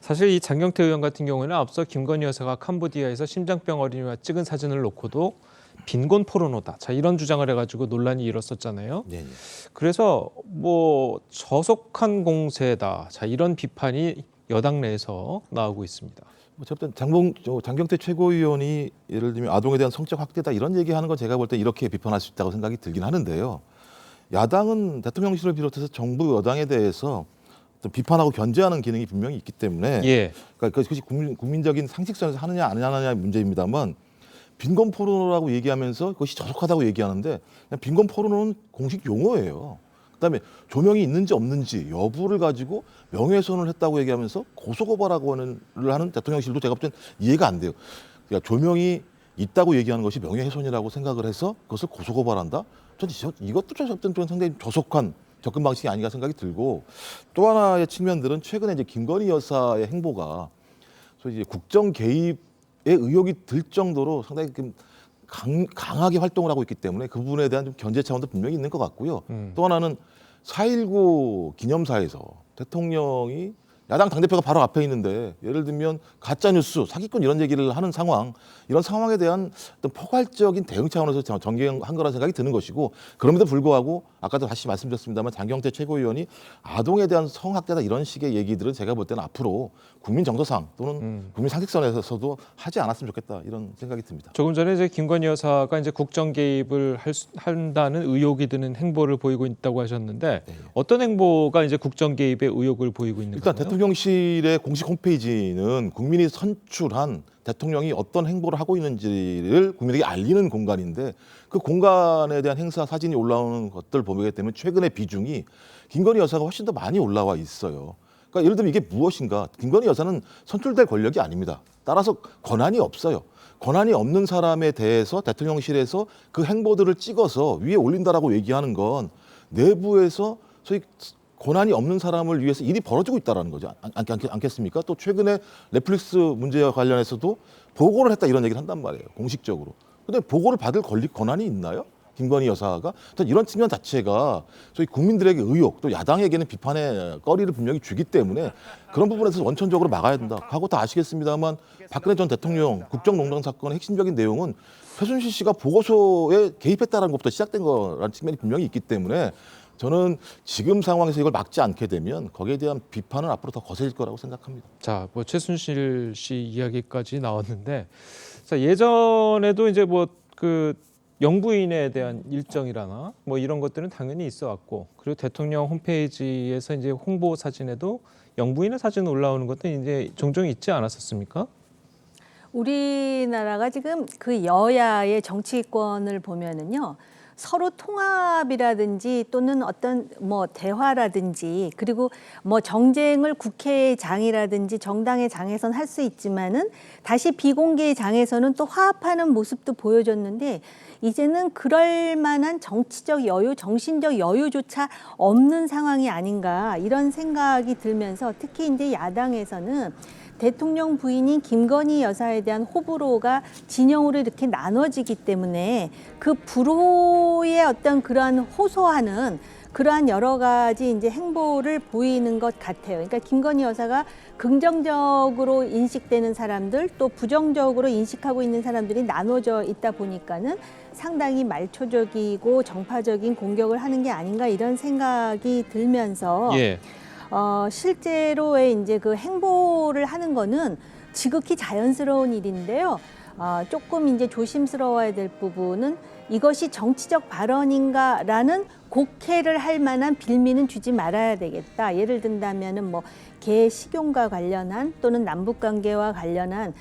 사실 이 장경태 의원 같은 경우에는 앞서 김건희 여사가 캄보디아에서 심장병 어린이와 찍은 사진을 놓고도 빈곤 포르노다. 자, 이런 주장을 해가지고 논란이 일었었잖아요. 그래서 뭐 저속한 공세다. 자, 이런 비판이 여당 내에서 나오고 있습니다. 어쨌든 장경태 최고위원이 예를 들면 아동에 대한 성적 학대다 이런 얘기하는 건 제가 볼 때 이렇게 비판할 수 있다고 생각이 들긴 하는데요. 야당은 대통령실을 비롯해서 정부 여당에 대해서 비판하고 견제하는 기능이 분명히 있기 때문에 그러니까 그것이 국민적인 상식선에서 하느냐 안 하느냐의 문제입니다만 빈곤 포르노라고 얘기하면서 그것이 저속하다고 얘기하는데 그냥 빈곤 포르노는 공식 용어예요. 그다음에 조명이 있는지 없는지 여부를 가지고 명예훼손을 했다고 얘기하면서 고소고발하고 하는 대통령실도 제가 볼 땐 이해가 안 돼요. 그러니까 조명이 있다고 얘기하는 것이 명예훼손이라고 생각을 해서 그것을 고소고발한다? 저는 이것도 상당히 저속한 접근 방식이 아닌가 생각이 들고 또 하나의 측면들은 최근에 이제 김건희 여사의 행보가 소위 이제 국정 개입의 의혹이 들 정도로 상당히 강하게 활동을 하고 있기 때문에 그 부분에 대한 좀 견제 차원도 분명히 있는 것 같고요. 또 하나는 4.19 기념사에서 대통령이 야당 당대표가 바로 앞에 있는데 예를 들면 가짜뉴스, 사기꾼 이런 얘기를 하는 상황, 이런 상황에 대한 어떤 포괄적인 대응 차원에서 전개한 거라는 생각이 드는 것이고, 그럼에도 불구하고 아까도 다시 말씀드렸습니다만 장경태 최고위원이 아동에 대한 성학대다 이런 식의 얘기들은 제가 볼 때는 앞으로 국민 정서상 또는 국민 상식선에서도 하지 않았으면 좋겠다 이런 생각이 듭니다. 조금 전에 이제 김건희 여사가 이제 국정 개입을 한다는 의혹이 드는 행보를 보이고 있다고 하셨는데 어떤 행보가 이제 국정 개입의 의혹을 보이고 있는 일단 건가요? 대통령실의 공식 홈페이지는 국민이 선출한 대통령이 어떤 행보를 하고 있는지를 국민에게 알리는 공간인데, 그 공간에 대한 행사 사진이 올라오는 것들 보게 되면 최근의 비중이 김건희 여사가 훨씬 더 많이 올라와 있어요. 그러니까 예를 들면 이게 무엇인가? 김건희 여사는 선출될 권력이 아닙니다. 따라서 권한이 없어요. 권한이 없는 사람에 대해서 대통령실에서 그 행보들을 찍어서 위에 올린다라고 얘기하는 건 내부에서 소위 권한이 없는 사람을 위해서 일이 벌어지고 있다는 거죠. 않겠습니까? 또 최근에 넷플릭스 문제와 관련해서도 보고를 했다 이런 얘기를 한단 말이에요. 공식적으로. 근데 보고를 받을 권한이 있나요? 김건희 여사가. 이런 측면 자체가 저희 국민들에게 의혹, 또 야당에게는 비판의 거리를 분명히 주기 때문에 그런 부분에서 원천적으로 막아야 된다. 하고 다 아시겠습니다만 박근혜 전 대통령 국정농단 사건의 핵심적인 내용은 최순실 씨가 보고서에 개입했다는 것부터 시작된 거라는 측면이 분명히 있기 때문에 저는 지금 상황에서 이걸 막지 않게 되면 거기에 대한 비판은 앞으로 더 거세질 거라고 생각합니다. 자, 뭐 최순실 씨 이야기까지 나왔는데, 자, 예전에도 이제 뭐 그 영부인에 대한 일정이라나 뭐 이런 것들은 당연히 있어 왔고, 그리고 대통령 홈페이지에서 이제 홍보 사진에도 영부인의 사진 올라오는 것도 이제 종종 있지 않았었습니까? 우리나라가 지금 그 여야의 정치권을 보면은요. 서로 통합이라든지 또는 어떤 뭐 대화라든지, 그리고 뭐 정쟁을 국회장이라든지 정당의 장에서는 할 수 있지만은 다시 비공개의 장에서는 또 화합하는 모습도 보여줬는데, 이제는 그럴 만한 정치적 여유, 정신적 여유조차 없는 상황이 아닌가 이런 생각이 들면서, 특히 이제 야당에서는 대통령 부인인 김건희 여사에 대한 호불호가 진영으로 이렇게 나눠지기 때문에 그 불호의 어떤 그러한 호소하는 그러한 여러 가지 이제 행보를 보이는 것 같아요. 그러니까 김건희 여사가 긍정적으로 인식되는 사람들, 또 부정적으로 인식하고 있는 사람들이 나눠져 있다 보니까는 상당히 말초적이고 정파적인 공격을 하는 게 아닌가 이런 생각이 들면서 실제로의 이제 그 행보를 하는 거는 지극히 자연스러운 일인데요. 조금 이제 조심스러워야 될 부분은 이것이 정치적 발언인가라는 곡해를 할 만한 빌미는 주지 말아야 되겠다. 예를 든다면은 뭐 개식용과 관련한 또는 남북관계와 관련한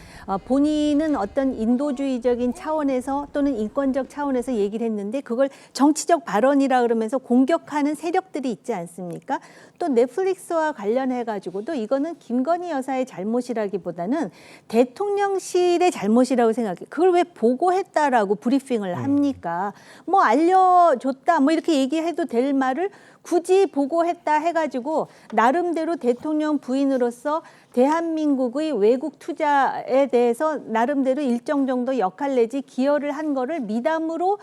본인은 어떤 인도주의적인 차원에서 또는 인권적 차원에서 얘기를 했는데 그걸 정치적 발언이라 그러면서 공격하는 세력들이 있지 않습니까? 또 넷플릭스와 관련해가지고도 이거는 김건희 여사의 잘못이라기보다는 대통령실의 잘못이라고 생각해요. 그걸 왜 보고했다라고 브리핑을 합니까? 뭐 알려줬다 뭐 이렇게 얘기해도 될 말을 굳이 보고했다 해가지고 나름대로 대통령 부인으로서 대한민국의 외국 투자에 대해서 나름대로 일정 정도 역할 내지 기여를 한 거를 미담으로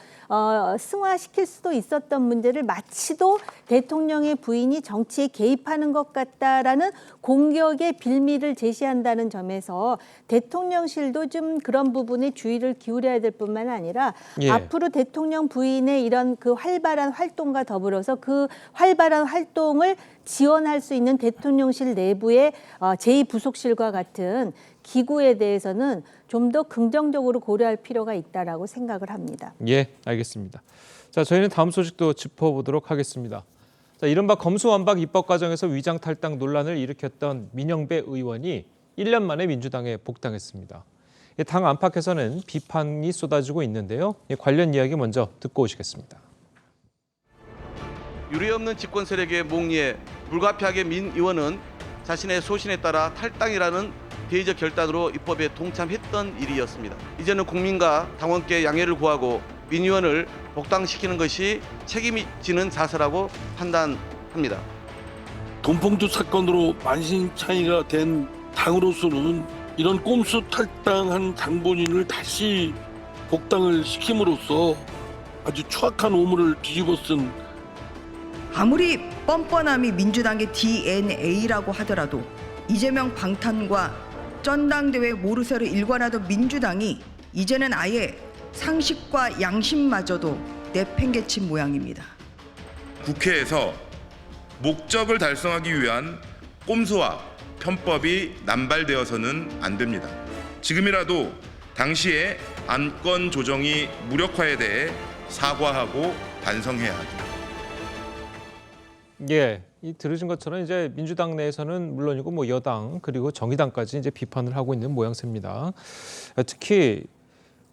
승화시킬 수도 있었던 문제를 마치도 대통령의 부인이 정치에 개입하는 것 같다라는 공격의 빌미를 제시한다는 점에서 대통령실도 좀 그런 부분에 주의를 기울여야 될 뿐만 아니라 앞으로 대통령 부인의 이런 그 활발한 활동과 더불어서 그 활발한 활동을 지원할 수 있는 대통령실 내부의 제2부속실과 같은 기구에 대해서는 좀 더 긍정적으로 고려할 필요가 있다라고 생각을 합니다. 예, 알겠습니다. 자, 저희는 다음 소식도 짚어보도록 하겠습니다. 자, 이른바 검수완박 입법 과정에서 위장 탈당 논란을 일으켰던 민영배 의원이 1년 만에 민주당에 복당했습니다. 당 안팎에서는 비판이 쏟아지고 있는데요. 관련 이야기 먼저 듣고 오시겠습니다. 유례없는 집권 세력의 목리에 불가피하게 민 의원은 자신의 소신에 따라 탈당이라는 대의적 결단으로 입법에 동참했던 일이었습니다. 이제는 국민과 당원께 양해를 구하고 민 의원을 복당시키는 것이 책임지는 자세라고 판단합니다. 돈봉투 사건으로 만신창이가 된 당으로서는 이런 꼼수 탈당한 장본인을 다시 복당을 시킴으로써 아주 추악한 오물을 뒤집어 쓴 아무리 뻔뻔함이 민주당의 DNA라고 하더라도 이재명 방탄과 전당대회 모르쇠로 일관하던 민주당이 이제는 아예 상식과 양심마저도 내팽개친 모양입니다. 국회에서 목적을 달성하기 위한 꼼수와 편법이 남발되어서는 안 됩니다. 지금이라도 당시의 안건 조정이 무력화에 대해 사과하고 반성해야 합니다. 예, 이 들으신 것처럼 이제 민주당 내에서는 물론이고 뭐 여당 그리고 정의당까지 이제 비판을 하고 있는 모양새입니다. 특히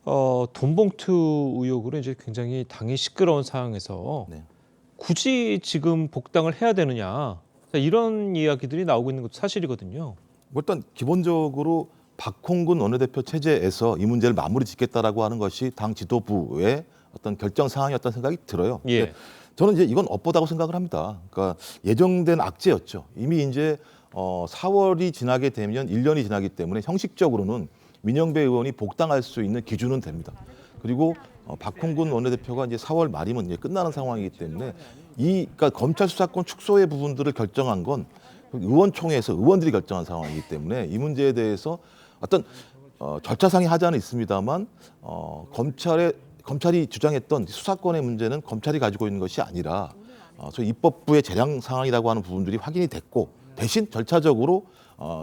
돈봉투 의혹으로 이제 굉장히 당이 시끄러운 상황에서 굳이 지금 복당을 해야 되느냐 이런 이야기들이 나오고 있는 것도 사실이거든요. 일단 기본적으로 박홍근 원내대표 체제에서 이 문제를 마무리 짓겠다라고 하는 것이 당 지도부의 어떤 결정 사항이었다는 생각이 들어요. 예. 저는 이제 이건 업보다고 생각을 합니다. 그러니까 예정된 악재였죠. 이미 이제 4월이 지나게 되면 1년이 지나기 때문에 형식적으로는 민영배 의원이 복당할 수 있는 기준은 됩니다. 그리고 박홍근 원내대표가 이제 4월 말이면 이제 끝나는 상황이기 때문에 그러니까 검찰 수사권 축소의 부분들을 결정한 건 의원총회에서 의원들이 결정한 상황이기 때문에 이 문제에 대해서 어떤 절차상의 하자는 있습니다만 검찰이 주장했던 수사권의 문제는 검찰이 가지고 있는 것이 아니라 소위 입법부의 재량 상황이라고 하는 부분들이 확인이 됐고 대신 절차적으로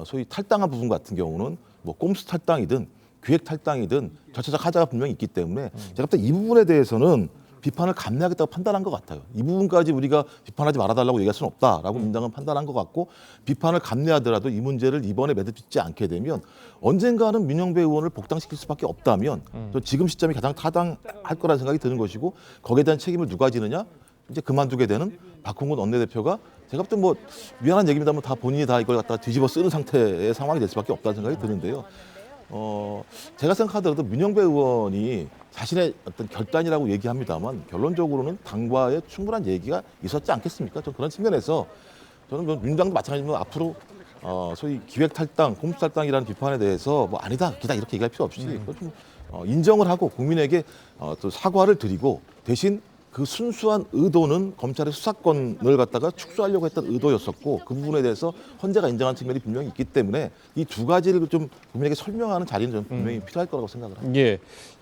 소위 탈당한 부분 같은 경우는 뭐 꼼수 탈당이든 기획 탈당이든 절차적 하자가 분명히 있기 때문에 제가 볼 때 이 부분에 대해서는 비판을 감내하겠다고 판단한 것 같아요. 이 부분까지 우리가 비판하지 말아달라고 얘기할 수는 없다라고 민당은 판단한 것 같고 비판을 감내하더라도 이 문제를 이번에 매듭짓지 않게 되면 언젠가는 민영배 의원을 복당시킬 수밖에 없다면 또 지금 시점이 가장 타당할 거라는 생각이 드는 것이고 거기에 대한 책임을 누가 지느냐? 이제 그만두게 되는 박홍근 원내대표가 제가 볼 때 뭐 미안한 얘기입니다만 다 본인이 다 이걸 갖다 뒤집어 쓰는 상태의 상황이 될 수밖에 없다는 생각이 드는데요. 제가 생각하더라도 민영배 의원이 자신의 어떤 결단이라고 얘기합니다만 결론적으로는 당과의 충분한 얘기가 있었지 않겠습니까? 좀 그런 측면에서 저는 뭐 민주당도 마찬가지로 앞으로 소위 기획 탈당, 꼼수 탈당이라는 비판에 대해서 뭐 아니다, 기다 이렇게 얘기할 필요 없이 그걸 좀 인정을 하고 국민에게 또 사과를 드리고 대신 그 순수한 의도는 검찰의 수사권을 갖다가 축소하려고 했던 의도였었고 그 부분에 대해서 헌재가 인정한 측면이 분명히 있기 때문에 이 두 가지를 좀 국민에게 설명하는 자리는 좀 분명히 필요할 거라고 생각을 합니다. 예,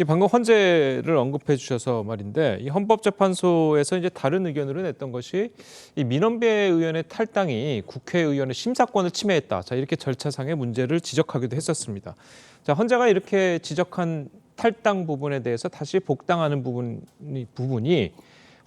방금 헌재를 언급해 주셔서 말인데 이 헌법재판소에서 이제 다른 의견으로 냈던 것이 이 민원배 의원의 탈당이 국회의원의 심사권을 침해했다. 자, 이렇게 절차상의 문제를 지적하기도 했었습니다. 자, 헌재가 이렇게 지적한 탈당 부분에 대해서 다시 복당하는 부분이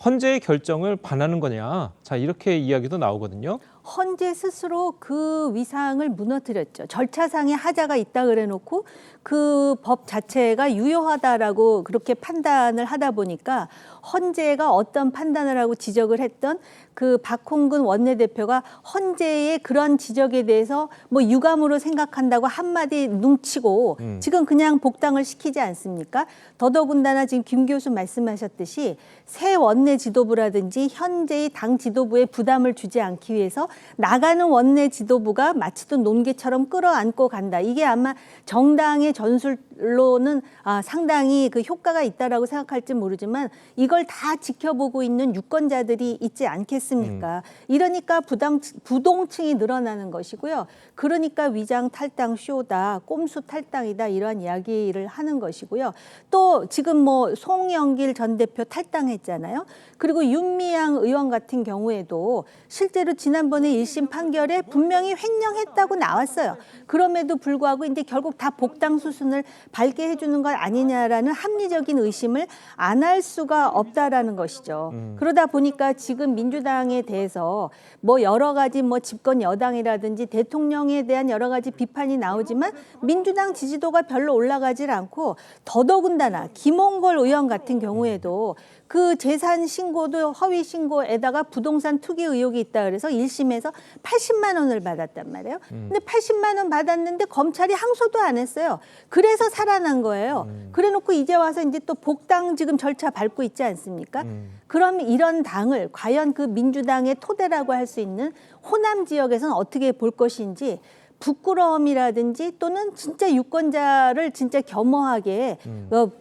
헌재의 결정을 반하는 거냐. 자, 이렇게 이야기도 나오거든요. 헌재 스스로 그 위상을 무너뜨렸죠. 절차상의 하자가 있다 그래놓고 그 법 자체가 유효하다라고 그렇게 판단을 하다 보니까 헌재가 어떤 판단을 하고 지적을 했던 그 박홍근 원내대표가 헌재의 그런 지적에 대해서 뭐 유감으로 생각한다고 한마디 눈치고 지금 그냥 복당을 시키지 않습니까? 더더군다나 지금 김 교수 말씀하셨듯이 새 원내 지도부라든지 현재의 당 지도부에 부담을 주지 않기 위해서 나가는 원내 지도부가 마치던 논개처럼 끌어안고 간다. 이게 아마 정당의 전술로는 상당히 그 효과가 있다라고 생각할지 모르지만 이걸 다 지켜보고 있는 유권자들이 있지 않겠습니까? 이러니까 부동층이 늘어나는 것이고요. 그러니까 위장 탈당 쇼다, 꼼수 탈당이다 이러한 이야기를 하는 것이고요. 또 지금 뭐 송영길 전 대표 탈당했잖아요. 그리고 윤미향 의원 같은 경우에도 실제로 지난번에 1심 판결에 분명히 횡령했다고 나왔어요. 그럼에도 불구하고 이제 결국 다 복당 수순을 밟게 해주는 것 아니냐라는 합리적인 의심을 안 할 수가 없다라는 것이죠. 그러다 보니까 지금 민주당에 대해서 뭐 여러 가지 뭐 집권 여당이라든지 대통령에 대한 여러 가지 비판이 나오지만 민주당 지지도가 별로 올라가질 않고 더더군다나 김홍걸 의원 같은 경우에도 그 재산 신고도 허위 신고에다가 부동산 투기 의혹이 있다 그래서 1심에서 80만 원을 받았단 말이에요. 근데 80만 원 받았는데 검찰이 항소도 안 했어요. 그래서 살아난 거예요. 그래놓고 이제 와서 이제 또 복당 지금 절차 밟고 있지 않습니까? 그럼 이런 당을 과연 그 민주당의 토대라고 할 수 있는 호남 지역에서는 어떻게 볼 것인지 부끄러움이라든지 또는 진짜 유권자를 진짜 겸허하게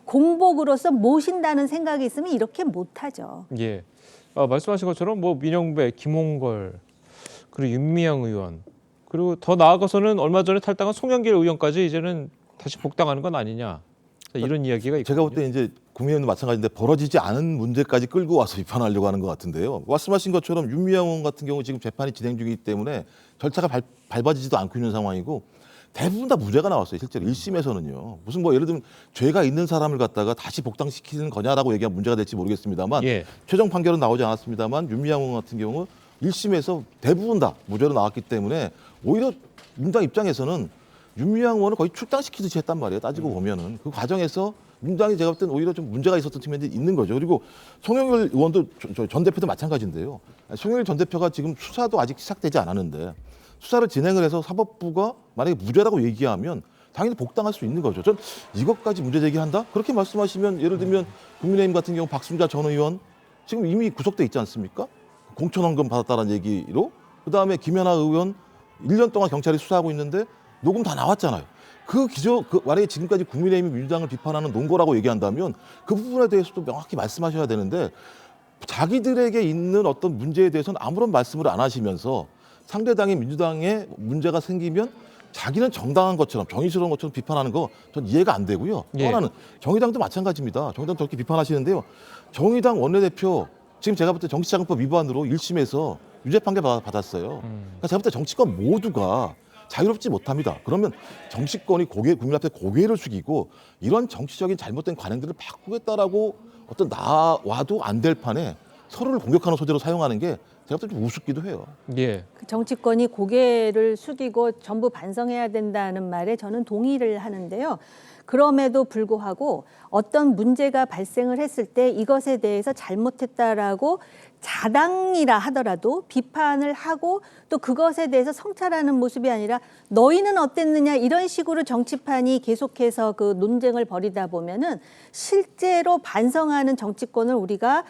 공복으로서 모신다는 생각이 있으면 이렇게 못하죠. 예. 말씀하신 것처럼 뭐 민영배, 김홍걸, 그리고 윤미향 의원, 그리고 더 나아가서는 얼마 전에 탈당한 송영길 의원까지 이제는 다시 복당하는 건 아니냐. 이런 이야기가 있거든요. 제가 볼 때 이제 국민의힘도 마찬가지인데 벌어지지 않은 문제까지 끌고 와서 비판하려고 하는 것 같은데요. 말씀하신 것처럼 윤미향 의원 같은 경우 지금 재판이 진행 중이기 때문에 절차가 밟아지지도 않고 있는 상황이고 대부분 다 무죄가 나왔어요. 실제로 1심에서는요. 무슨 뭐 예를 들면 죄가 있는 사람을 갖다가 다시 복당시키는 거냐라고 얘기하면 문제가 될지 모르겠습니다만 최종 판결은 나오지 않았습니다만 윤미향 의원 같은 경우 1심에서 대부분 다 무죄로 나왔기 때문에 오히려 민주당 입장에서는 윤미향 의원을 거의 출당시키듯이 했단 말이에요. 따지고 보면은 그 과정에서 민주당이 제가 볼 때는 오히려 좀 문제가 있었던 측면이 있는 거죠. 그리고 송영길 의원도 전 대표도 마찬가지인데요. 송영길 전 대표가 지금 수사도 아직 시작되지 않았는데 수사를 진행을 해서 사법부가 만약에 무죄라고 얘기하면 당연히 복당할 수 있는 거죠. 전 이것까지 문제 제기한다? 그렇게 말씀하시면 예를 들면 국민의힘 같은 경우 박순자 전 의원 지금 이미 구속돼 있지 않습니까? 공천원금 받았다는 얘기로 그다음에 김연아 의원 1년 동안 경찰이 수사하고 있는데 녹음 다 나왔잖아요. 만약에 지금까지 국민의힘이 민주당을 비판하는 논거라고 얘기한다면 그 부분에 대해서도 명확히 말씀하셔야 되는데 자기들에게 있는 어떤 문제에 대해서는 아무런 말씀을 안 하시면서 상대당인 민주당에 문제가 생기면 자기는 정당한 것처럼 정의스러운 것처럼 비판하는 거 전 이해가 안 되고요. 또 하나는 정의당도 마찬가지입니다. 정의당도 저렇게 비판하시는데요. 정의당 원내대표 지금 제가 볼 때 정치자금법 위반으로 1심에서 유죄 판결 받았어요. 그러니까 제가 볼 때 정치권 모두가 자유롭지 못합니다. 그러면 정치권이 국민 앞에 고개를 숙이고 이런 정치적인 잘못된 관행들을 바꾸겠다라고 어떤 나와도 안 될 판에 서로를 공격하는 소재로 사용하는 게 제가 볼 때 좀 우습기도 해요. 예. 그 정치권이 고개를 숙이고 전부 반성해야 된다는 말에 저는 동의를 하는데요. 그럼에도 불구하고 어떤 문제가 발생을 했을 때 이것에 대해서 잘못했다라고 자당이라 하더라도 비판을 하고 또 그것에 대해서 성찰하는 모습이 아니라 너희는 어땠느냐 이런 식으로 정치판이 계속해서 그 논쟁을 벌이다 보면은 실제로 반성하는 정치권을 우리가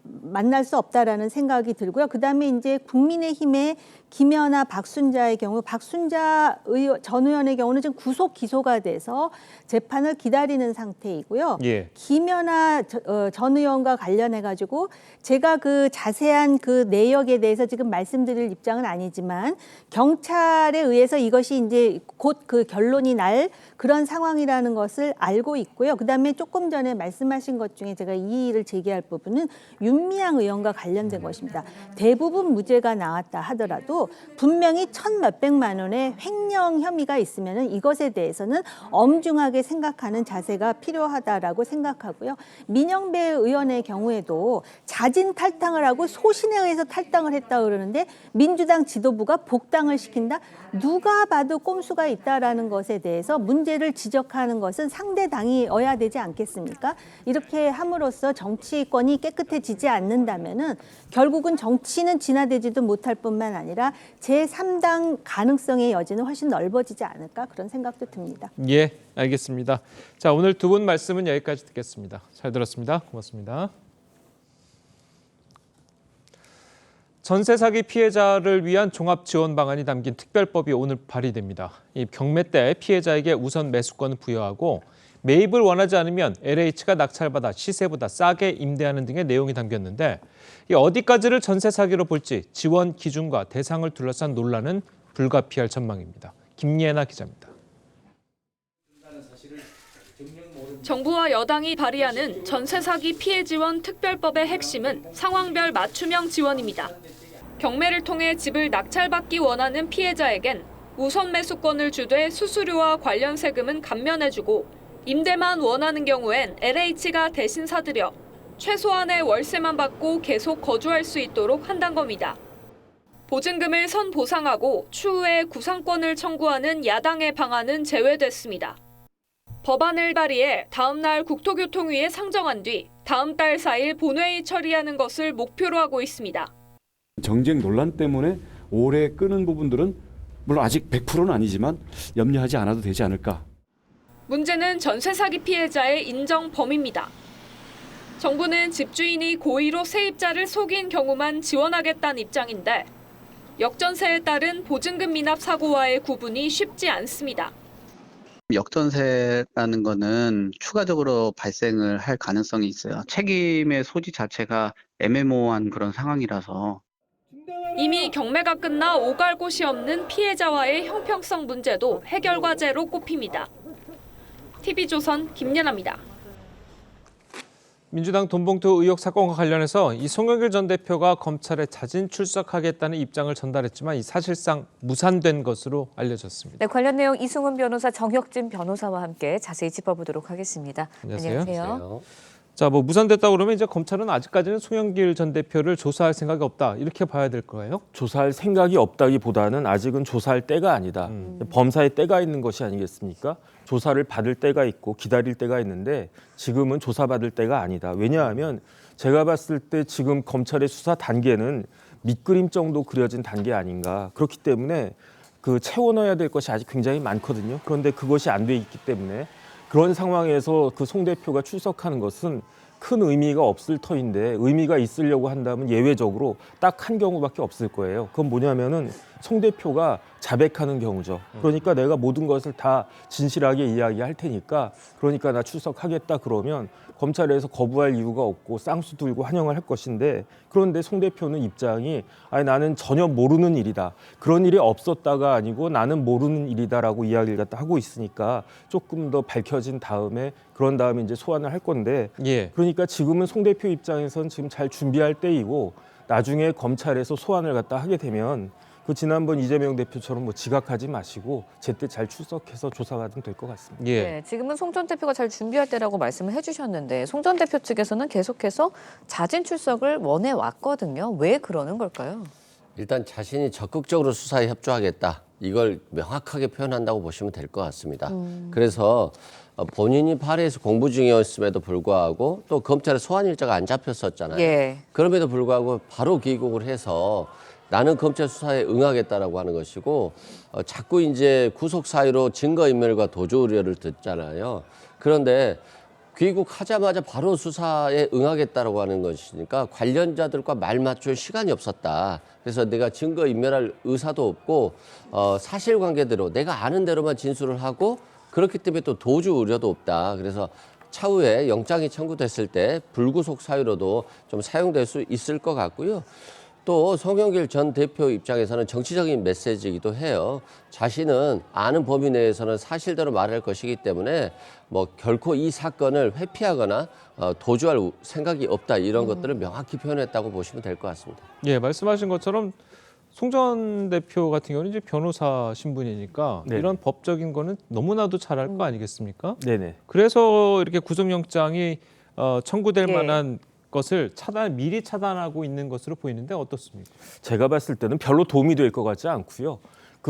만날 수 없다라는 생각이 들고요. 그다음에 이제 국민의힘의 김연아, 박순자의 경우 박순자 전 의원의 경우는 지금 구속 기소가 돼서 재판을 기다리는 상태이고요. 김연아 전 의원과 관련해 가지고 제가 그 자세한 그 내역에 대해서 지금 말씀드릴 입장은 아니지만 경찰에 의해서 이것이 이제 곧 그 결론이 날 그런 상황이라는 것을 알고 있고요. 그다음에 조금 전에 말씀하신 것 중에 제가 이의를 제기할 부분은 윤미향 의원과 관련된 것입니다. 대부분 무죄가 나왔다 하더라도 분명히 몇백만 원의 횡령 혐의가 있으면 이것에 대해서는 엄중하게 생각하는 자세가 필요하다라고 생각하고요. 민영배 의원의 경우에도 자진 탈당을 하고 소신에 의해서 탈당을 했다고 그러는데 민주당 지도부가 복당을 시킨다? 누가 봐도 꼼수가 있다라는 것에 대해서 문제를 지적하는 것은 상대 당이어야 되지 않겠습니까? 이렇게 함으로써 정치권이 깨끗해지지 않는다면은 결국은 정치는 진화되지도 못할 뿐만 아니라 제3당 가능성의 여지는 훨씬 넓어지지 않을까 그런 생각도 듭니다. 예, 알겠습니다. 자, 오늘 두 분 말씀은 여기까지 듣겠습니다. 잘 들었습니다. 고맙습니다. 전세 사기 피해자를 위한 종합 지원 방안이 담긴 특별법이 오늘 발의됩니다. 이 경매 때 피해자에게 우선 매수권을 부여하고 매입을 원하지 않으면 LH가 낙찰받아 시세보다 싸게 임대하는 등의 내용이 담겼는데 어디까지를 전세 사기로 볼지 지원 기준과 대상을 둘러싼 논란은 불가피할 전망입니다. 김예나 기자입니다. 정부와 여당이 발의하는 전세 사기 피해 지원 특별법의 핵심은 상황별 맞춤형 지원입니다. 경매를 통해 집을 낙찰받기 원하는 피해자에겐 우선 매수권을 주되 수수료와 관련 세금은 감면해주고 임대만 원하는 경우엔 LH가 대신 사들여 최소한의 월세만 받고 계속 거주할 수 있도록 한다는 겁니다. 보증금을 선 보상하고 추후에 구상권을 청구하는 야당의 방안은 제외됐습니다. 법안을 발의해 다음 날 국토교통위에 상정한 뒤 다음 달 4일 본회의 처리하는 것을 목표로 하고 있습니다. 정쟁 논란 때문에 오래 끄는 부분들은 물론 아직 100%는 아니지만 염려하지 않아도 되지 않을까. 문제는 전세 사기 피해자의 인정 범위입니다. 정부는 집주인이 고의로 세입자를 속인 경우만 지원하겠다는 입장인데 역전세에 따른 보증금 미납 사고와의 구분이 쉽지 않습니다. 역전세라는 거는 추가적으로 발생을 할 가능성이 있어요. 책임의 소지 자체가 애매모호한 그런 상황이라서. 이미 경매가 끝나 오갈 곳이 없는 피해자와의 형평성 문제도 해결 과제로 꼽힙니다. TV조선 김연아입니다. 민주당 돈봉투 의혹 사건과 관련해서 이 송영길 전 대표가 검찰에 자진 출석하겠다는 입장을 전달했지만 이 사실상 무산된 것으로 알려졌습니다. 네, 관련 내용 이승훈 변호사, 정혁진 변호사와 함께 자세히 짚어보도록 하겠습니다. 안녕하세요. 자, 무산됐다 그러면 이제 검찰은 아직까지는 송영길 전 대표를 조사할 생각이 없다 이렇게 봐야 될 거예요? 조사할 생각이 없다기보다는 아직은 조사할 때가 아니다. 범사에 때가 있는 것이 아니겠습니까? 조사를 받을 때가 있고 기다릴 때가 있는데 지금은 조사받을 때가 아니다. 왜냐하면 제가 봤을 때 지금 검찰의 수사 단계는 밑그림 정도 그려진 단계 아닌가. 그렇기 때문에 채워넣어야 될 것이 아직 굉장히 많거든요. 그런데 그것이 안 돼 있기 때문에 그런 상황에서 송 대표가 출석하는 것은 큰 의미가 없을 터인데 의미가 있으려고 한다면 예외적으로 딱 한 경우밖에 없을 거예요. 그건 뭐냐면은 송 대표가 자백하는 경우죠. 그러니까 내가 모든 것을 다 진실하게 이야기할 테니까 그러니까 나 출석하겠다 그러면 검찰에서 거부할 이유가 없고 쌍수 들고 환영을 할 것인데 그런데 송 대표는 입장이 나는 전혀 모르는 일이다. 그런 일이 없었다가 아니고 나는 모르는 일이다라고 이야기를 갖다 하고 있으니까 조금 더 밝혀진 다음에 그런 다음에 이제 소환을 할 건데 그러니까 지금은 송 대표 입장에서는 지금 잘 준비할 때이고 나중에 검찰에서 소환을 갖다 하게 되면 지난번 이재명 대표처럼 지각하지 마시고 제때 잘 출석해서 조사받으면 될 것 같습니다. 네, 지금은 송 전 대표가 잘 준비할 때라고 말씀을 해주셨는데 송 전 대표 측에서는 계속해서 자진 출석을 원해왔거든요. 왜 그러는 걸까요? 일단 자신이 적극적으로 수사에 협조하겠다. 이걸 명확하게 표현한다고 보시면 될 것 같습니다. 그래서 본인이 파리에서 공부 중이었음에도 불구하고 또 검찰에 소환 일자가 안 잡혔었잖아요. 그럼에도 불구하고 바로 귀국을 해서 나는 검찰 수사에 응하겠다라고 하는 것이고 자꾸 이제 구속 사유로 증거인멸과 도주 우려를 듣잖아요. 그런데 귀국하자마자 바로 수사에 응하겠다라고 하는 것이니까 관련자들과 말 맞출 시간이 없었다. 그래서 내가 증거인멸할 의사도 없고 사실관계대로 내가 아는 대로만 진술을 하고 그렇기 때문에 또 도주 우려도 없다. 그래서 차후에 영장이 청구됐을 때 불구속 사유로도 좀 사용될 수 있을 것 같고요. 또 송영길 전 대표 입장에서는 정치적인 메시지이기도 해요. 자신은 아는 범위 내에서는 사실대로 말할 것이기 때문에 결코 이 사건을 회피하거나 도주할 생각이 없다. 이런 것들을 명확히 표현했다고 보시면 될 것 같습니다. 예, 말씀하신 것처럼 송 전 대표 같은 경우는 이제 변호사 신분이니까 이런 법적인 거는 너무나도 잘 알 거 아니겠습니까? 네네. 그래서 이렇게 구속영장이 청구될 만한 것을 미리 차단하고 있는 것으로 보이는데 어떻습니까? 제가 봤을 때는 별로 도움이 될 것 같지 않고요.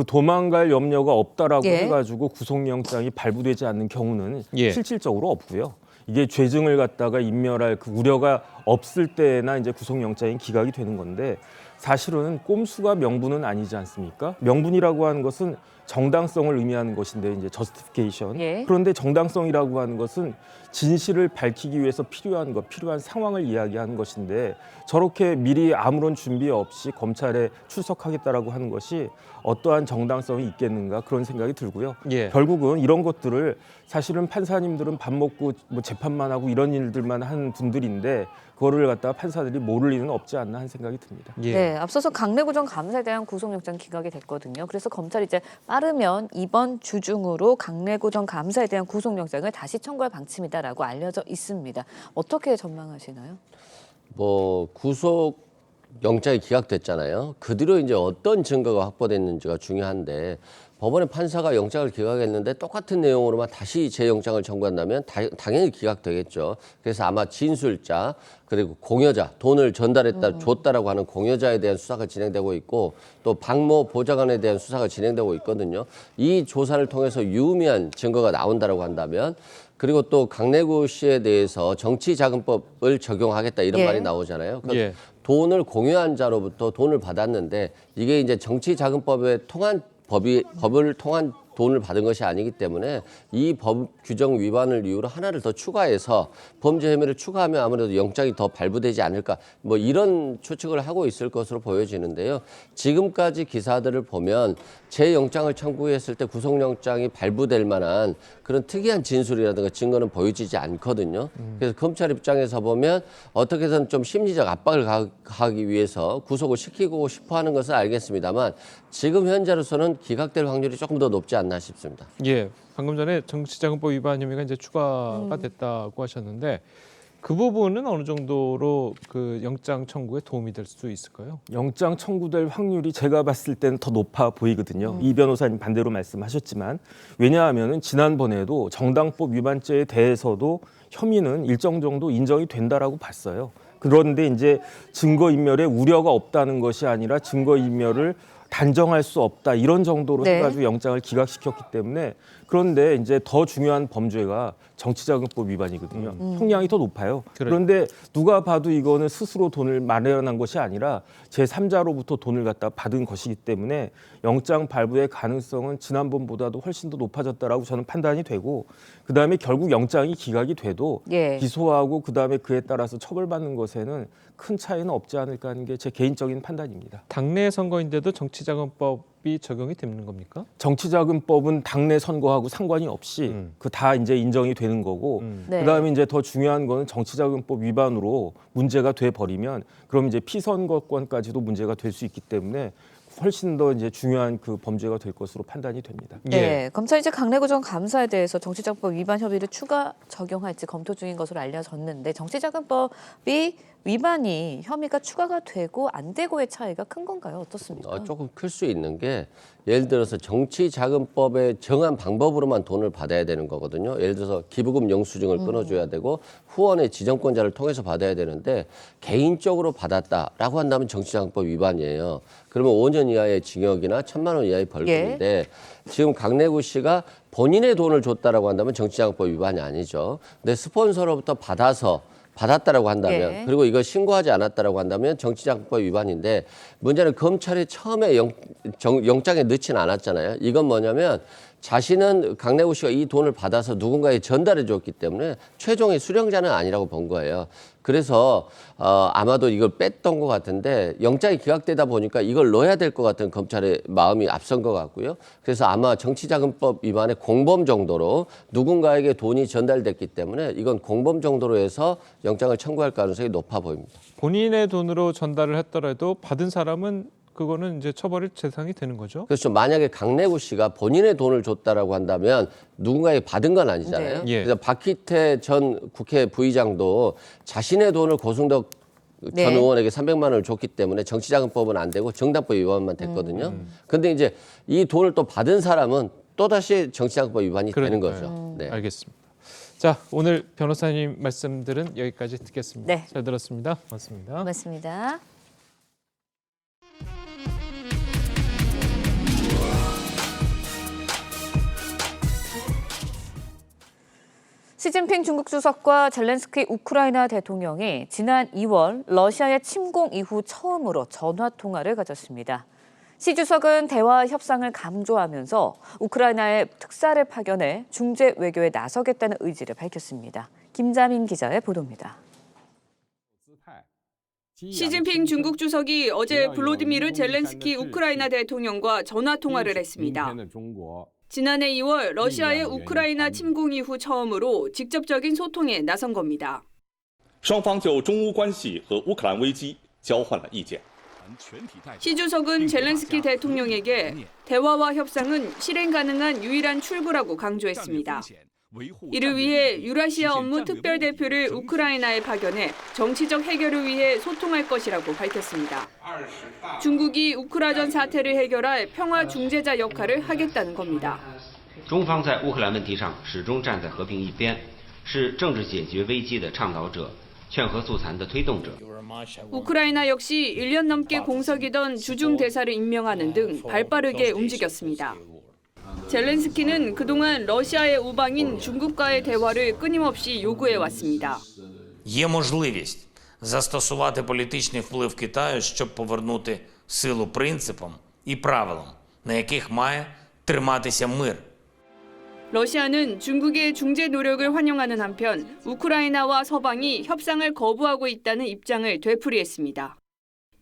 도망갈 염려가 없다라고 해가지고 구속영장이 발부되지 않는 경우는 실질적으로 없고요. 이게 죄증을 갖다가 인멸할 우려가 없을 때나 이제 구속영장이 기각이 되는 건데 사실은 꼼수가 명분은 아니지 않습니까? 명분이라고 하는 것은 정당성을 의미하는 것인데 이제 저스티피케이션. 그런데 정당성이라고 하는 것은 진실을 밝히기 위해서 필요한 상황을 이야기하는 것인데 저렇게 미리 아무런 준비 없이 검찰에 출석하겠다라고 하는 것이 어떠한 정당성이 있겠는가 그런 생각이 들고요. 결국은 이런 것들을 사실은 판사님들은 밥 먹고 재판만 하고 이런 일들만 한 분들인데 그거를 갖다가 판사들이 모를 리는 없지 않나 하는 생각이 듭니다. 네, 앞서서 강내구전 감사에 대한 구속영장 기각이 됐거든요. 그래서 검찰이 이제 빠르면 이번 주 중으로 강내구전 감사에 대한 구속영장을 다시 청구할 방침이다라고 알려져 있습니다. 어떻게 전망하시나요? 구속 영장이 기각됐잖아요. 그 뒤로 이제 어떤 증거가 확보됐는지가 중요한데 법원의 판사가 영장을 기각했는데 똑같은 내용으로만 다시 재영장을 청구한다면 당연히 기각되겠죠. 그래서 아마 진술자 그리고 공여자 돈을 전달했다 줬다라고 하는 공여자에 대한 수사가 진행되고 있고 또 박모 보좌관에 대한 수사가 진행되고 있거든요. 이 조사를 통해서 유의미한 증거가 나온다라고 한다면 그리고 또 강내구 씨에 대해서 정치자금법을 적용하겠다 이런 말이 나오잖아요. 돈을 공유한 자로부터 돈을 받았는데 이게 이제 정치자금법에 통한 법을 통한 돈을 받은 것이 아니기 때문에 이 법 규정 위반을 이유로 하나를 더 추가해서 범죄 혐의를 추가하면 아무래도 영장이 더 발부되지 않을까 뭐 이런 추측을 하고 있을 것으로 보여지는데요. 지금까지 기사들을 보면 재영장을 청구했을 때 구속영장이 발부될 만한 그런 특이한 진술이라든가 증거는 보여지지 않거든요. 그래서 검찰 입장에서 보면 어떻게든 좀 심리적 압박을 가하기 위해서 구속을 시키고 싶어하는 것은 알겠습니다만 지금 현재로서는 기각될 확률이 조금 더 높지 않나 싶습니다. 예, 방금 전에 정치자금법 위반 혐의가 이제 추가가 됐다고 하셨는데 그 부분은 어느 정도로 그 영장 청구에 도움이 될 수 있을까요? 영장 청구될 확률이 제가 봤을 때는 더 높아 보이거든요. 이 변호사님 반대로 말씀하셨지만 왜냐하면은 지난번에도 정당법 위반죄에 대해서도 혐의는 일정 정도 인정이 된다라고 봤어요. 그런데 이제 증거인멸에 우려가 없다는 것이 아니라 증거인멸을 단정할 수 없다 이런 정도로 네. 해가지고 영장을 기각시켰기 때문에 그런데 이제 더 중요한 범죄가 정치자금법 위반이거든요. 형량이 더 높아요. 그런데 누가 봐도 이거는 스스로 돈을 마련한 것이 아니라 제3자로부터 돈을 갖다 받은 것이기 때문에 영장 발부의 가능성은 지난번보다도 훨씬 더 높아졌다라고 저는 판단이 되고 그다음에 결국 영장이 기각이 돼도 예. 기소하고 그다음에 그에 따라서 처벌받는 것에는 큰 차이는 없지 않을까 하는 게 제 개인적인 판단입니다. 당내 선거인데도 정치자금법이 적용이 되는 겁니까? 정치자금법은 당내 선거하고 상관이 없이 그 다 이제 인정이 되는 거고 네. 그다음에 이제 더 중요한 거는 정치자금법 위반으로 문제가 돼 버리면 그럼 이제 피선거권까지도 문제가 될 수 있기 때문에 훨씬 더 이제 중요한 그 범죄가 될 것으로 판단이 됩니다. 네, 검찰이 이제 강내구정 감사에 대해서 정치자금법 위반 혐의를 추가 적용할지 검토 중인 것으로 알려졌는데 정치자금법이 위반이 혐의가 추가가 되고 안 되고의 차이가 큰 건가요? 어떻습니까? 조금 클 수 있는 게 예를 들어서 정치자금법에 정한 방법으로만 돈을 받아야 되는 거거든요. 예를 들어서 기부금 영수증을 끊어줘야 되고 후원의 지정권자를 통해서 받아야 되는데 개인적으로 받았다라고 한다면 정치자금법 위반이에요. 그러면 5년 이하의 징역이나 1,000만 원 이하의 벌금인데 지금 강내구 씨가 본인의 돈을 줬다라고 한다면 정치자금법 위반이 아니죠. 근데 스폰서로부터 받았다라고 한다면 예. 그리고 이거 신고하지 않았다라고 한다면 정치자금법 위반인데 문제는 검찰이 처음에 영장에 넣지는 않았잖아요. 이건 뭐냐면 자신은 강내구 씨가 이 돈을 받아서 누군가에 전달해 줬기 때문에 최종의 수령자는 아니라고 본 거예요. 그래서 아마도 이걸 뺐던 것 같은데 영장이 기각되다 보니까 이걸 넣어야 될 것 같은 검찰의 마음이 앞선 것 같고요. 그래서 아마 정치자금법 위반의 공범 정도로 누군가에게 돈이 전달됐기 때문에 이건 공범 정도로 해서 영장을 청구할 가능성이 높아 보입니다. 본인의 돈으로 전달을 했더라도 받은 사람은 그거는 이제 처벌의 대상이 되는 거죠. 그렇죠. 만약에 강내구 씨가 본인의 돈을 줬다라고 한다면 누군가에게 받은 건 아니잖아요. 네. 예. 그래서 박희태 전 국회 부의장도 자신의 돈을 고승덕 전 의원에게 300만 원을 줬기 때문에 정치자금법은 안 되고 정당법 위반만 됐거든요. 근데 이제 이 돈을 또 받은 사람은 또다시 정치자금법 위반이 되는 거죠. 네. 알겠습니다. 자, 오늘 변호사님 말씀들은 여기까지 듣겠습니다. 네. 잘 들었습니다. 고맙습니다. 고맙습니다. 시진핑 중국 주석과 젤렌스키 우크라이나 대통령이 지난 2월 러시아의 침공 이후 처음으로 전화 통화를 가졌습니다. 시 주석은 대화 협상을 강조하면서 우크라이나에 특사를 파견해 중재 외교에 나서겠다는 의지를 밝혔습니다. 김자민 기자의 보도입니다. 시진핑 중국 주석이 어제 볼로디미르 젤렌스키 우크라이나 대통령과 전화 통화를 했습니다. 지난해 2월 러시아의 우크라이나 침공 이후 처음으로 직접적인 소통에 나선 겁니다. 双方就中乌关系和乌克兰危机交换了意见。 시 주석은 젤렌스키 대통령에게 대화와 협상은 실행 가능한 유일한 출구라고 강조했습니다. 이를 위해 유라시아 업무 특별대표를 우크라이나에 파견해 정치적 해결을 위해 소통할 것이라고 밝혔습니다. 중국이 우크라전 사태를 해결할 평화 중재자 역할을 하겠다는 겁니다. 中方在乌克兰问题上始终站在和平一边，是政治解决危机的倡导者，劝和促谈的推动者。 우크라이나 역시 1년 넘게 공석이던 주중 대사를 임명하는 등 발빠르게 움직였습니다. 젤렌스키는 그동안 러시아의 우방인 중국과의 대화를 끊임없이 요구해왔습니다. Є можливість застосувати політичний вплив Китаю, щоб повернути силу принципам і правилам, на яких має триматися мир. 러시아는 중국의 중재 노력을 환영하는 한편 우크라이나와 서방이 협상을 거부하고 있다는 입장을 되풀이했습니다.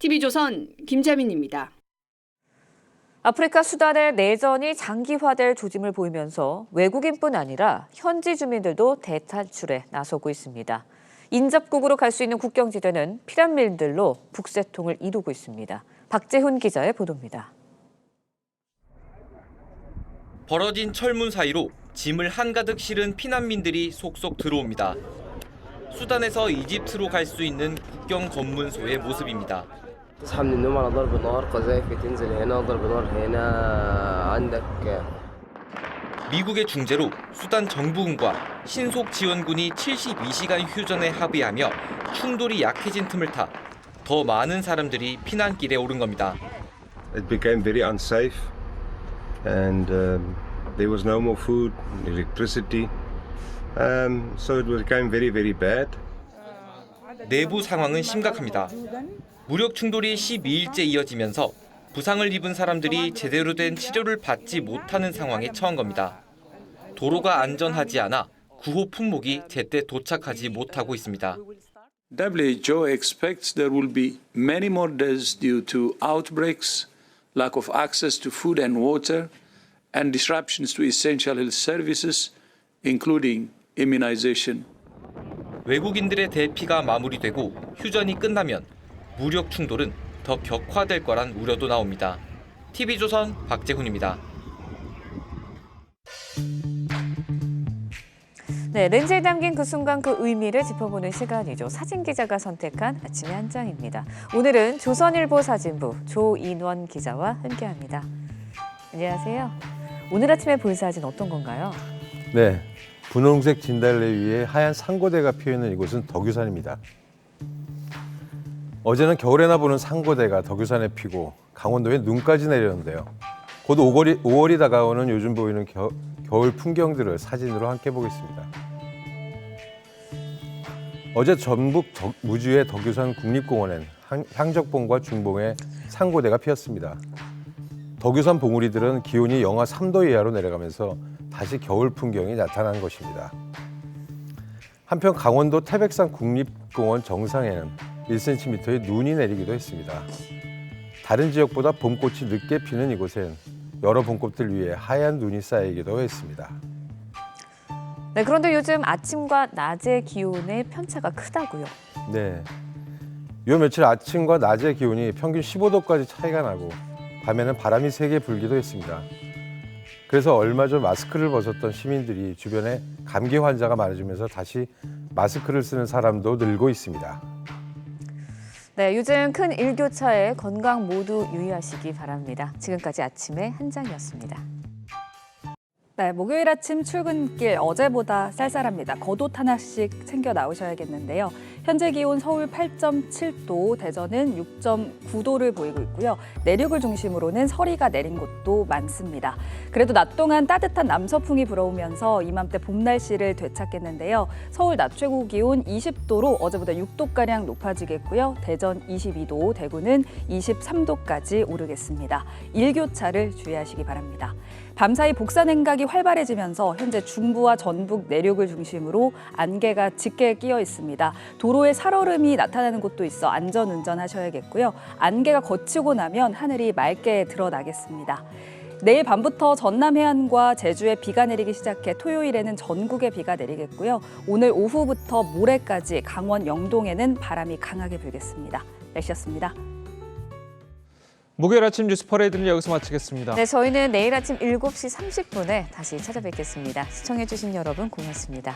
TV조선 김재민입니다. 아프리카 수단의 내전이 장기화될 조짐을 보이면서 외국인뿐 아니라 현지 주민들도 대탈출에 나서고 있습니다. 인접국으로 갈 수 있는 국경지대는 피난민들로 북새통을 이루고 있습니다. 박재훈 기자의 보도입니다. 벌어진 철문 사이로 짐을 한가득 실은 피난민들이 속속 들어옵니다. 수단에서 이집트로 갈 수 있는 국경 검문소의 모습입니다. 미국의 중재로 수단 정부군과 신속 지원군이 72시간 휴전에 합의하며 충돌이 약해진 틈을 타 더 많은 사람들이 피난길에 오른 겁니다. It became very unsafe and there was no more food, electricity. So it became very, very bad. 내부 상황은 심각합니다. 무력 충돌이 12일째 이어지면서 부상을 입은 사람들이 제대로 된 치료를 받지 못하는 상황에 처한 겁니다. 도로가 안전하지 않아 구호 품목이 제때 도착하지 못하고 있습니다. WHO expects there will be many more deaths due to outbreaks, lack of access to food and water, and disruptions to essential health services, including immunization. 외국인들의 대피가 마무리되고 휴전이 끝나면 무력 충돌은 더 격화될 거란 우려도 나옵니다. TV조선 박재훈입니다. 네, 렌즈에 담긴 그 순간 그 의미를 짚어보는 시간이죠. 사진 기자가 선택한 아침의 한 장입니다. 오늘은 조선일보 사진부 조인원 기자와 함께합니다. 안녕하세요. 오늘 아침에 볼 사진 어떤 건가요? 네, 분홍색 진달래 위에 하얀 상고대가 피어있는 이곳은 덕유산입니다. 어제는 겨울에나 보는 상고대가 덕유산에 피고 강원도에 눈까지 내렸는데요. 곧 5월이 다가오는 요즘 보이는 겨울 풍경들을 사진으로 함께 보겠습니다. 어제 전북 무주의 덕유산 국립공원엔 향적봉과 중봉에 상고대가 피었습니다. 덕유산 봉우리들은 기온이 영하 3도 이하로 내려가면서 다시 겨울 풍경이 나타난 것입니다. 한편 강원도 태백산 국립공원 정상에는 1cm의 눈이 내리기도 했습니다. 다른 지역보다 봄꽃이 늦게 피는 이곳엔 여러 봄꽃들 위에 하얀 눈이 쌓이기도 했습니다. 네, 그런데 요즘 아침과 낮의 기온의 편차가 크다고요? 네, 요 며칠 아침과 낮의 기온이 평균 15도까지 차이가 나고 밤에는 바람이 세게 불기도 했습니다. 그래서 얼마 전 마스크를 벗었던 시민들이 주변에 감기 환자가 많아지면서 다시 마스크를 쓰는 사람도 늘고 있습니다. 네, 요즘 큰 일교차에 건강 모두 유의하시기 바랍니다. 지금까지 아침의 한 장이었습니다. 네, 목요일 아침 출근길 어제보다 쌀쌀합니다. 겉옷 하나씩 챙겨 나오셔야겠는데요. 현재 기온 서울 8.7도, 대전은 6.9도를 보이고 있고요. 내륙을 중심으로는 서리가 내린 곳도 많습니다. 그래도 낮 동안 따뜻한 남서풍이 불어오면서 이맘때 봄 날씨를 되찾겠는데요. 서울 낮 최고 기온 20도로 어제보다 6도가량 높아지겠고요. 대전 22도, 대구는 23도까지 오르겠습니다. 일교차를 주의하시기 바랍니다. 밤사이 복사 냉각이 활발해지면서 현재 중부와 전북 내륙을 중심으로 안개가 짙게 끼어 있습니다. 도로에 살얼음이 나타나는 곳도 있어 안전운전 하셔야겠고요. 안개가 걷히고 나면 하늘이 맑게 드러나겠습니다. 내일 밤부터 전남 해안과 제주에 비가 내리기 시작해 토요일에는 전국에 비가 내리겠고요. 오늘 오후부터 모레까지 강원 영동에는 바람이 강하게 불겠습니다. 날씨였습니다. 목요일 아침 뉴스 퍼레이드는 여기서 마치겠습니다. 네, 저희는 내일 아침 7시 30분에 다시 찾아뵙겠습니다. 시청해주신 여러분 고맙습니다.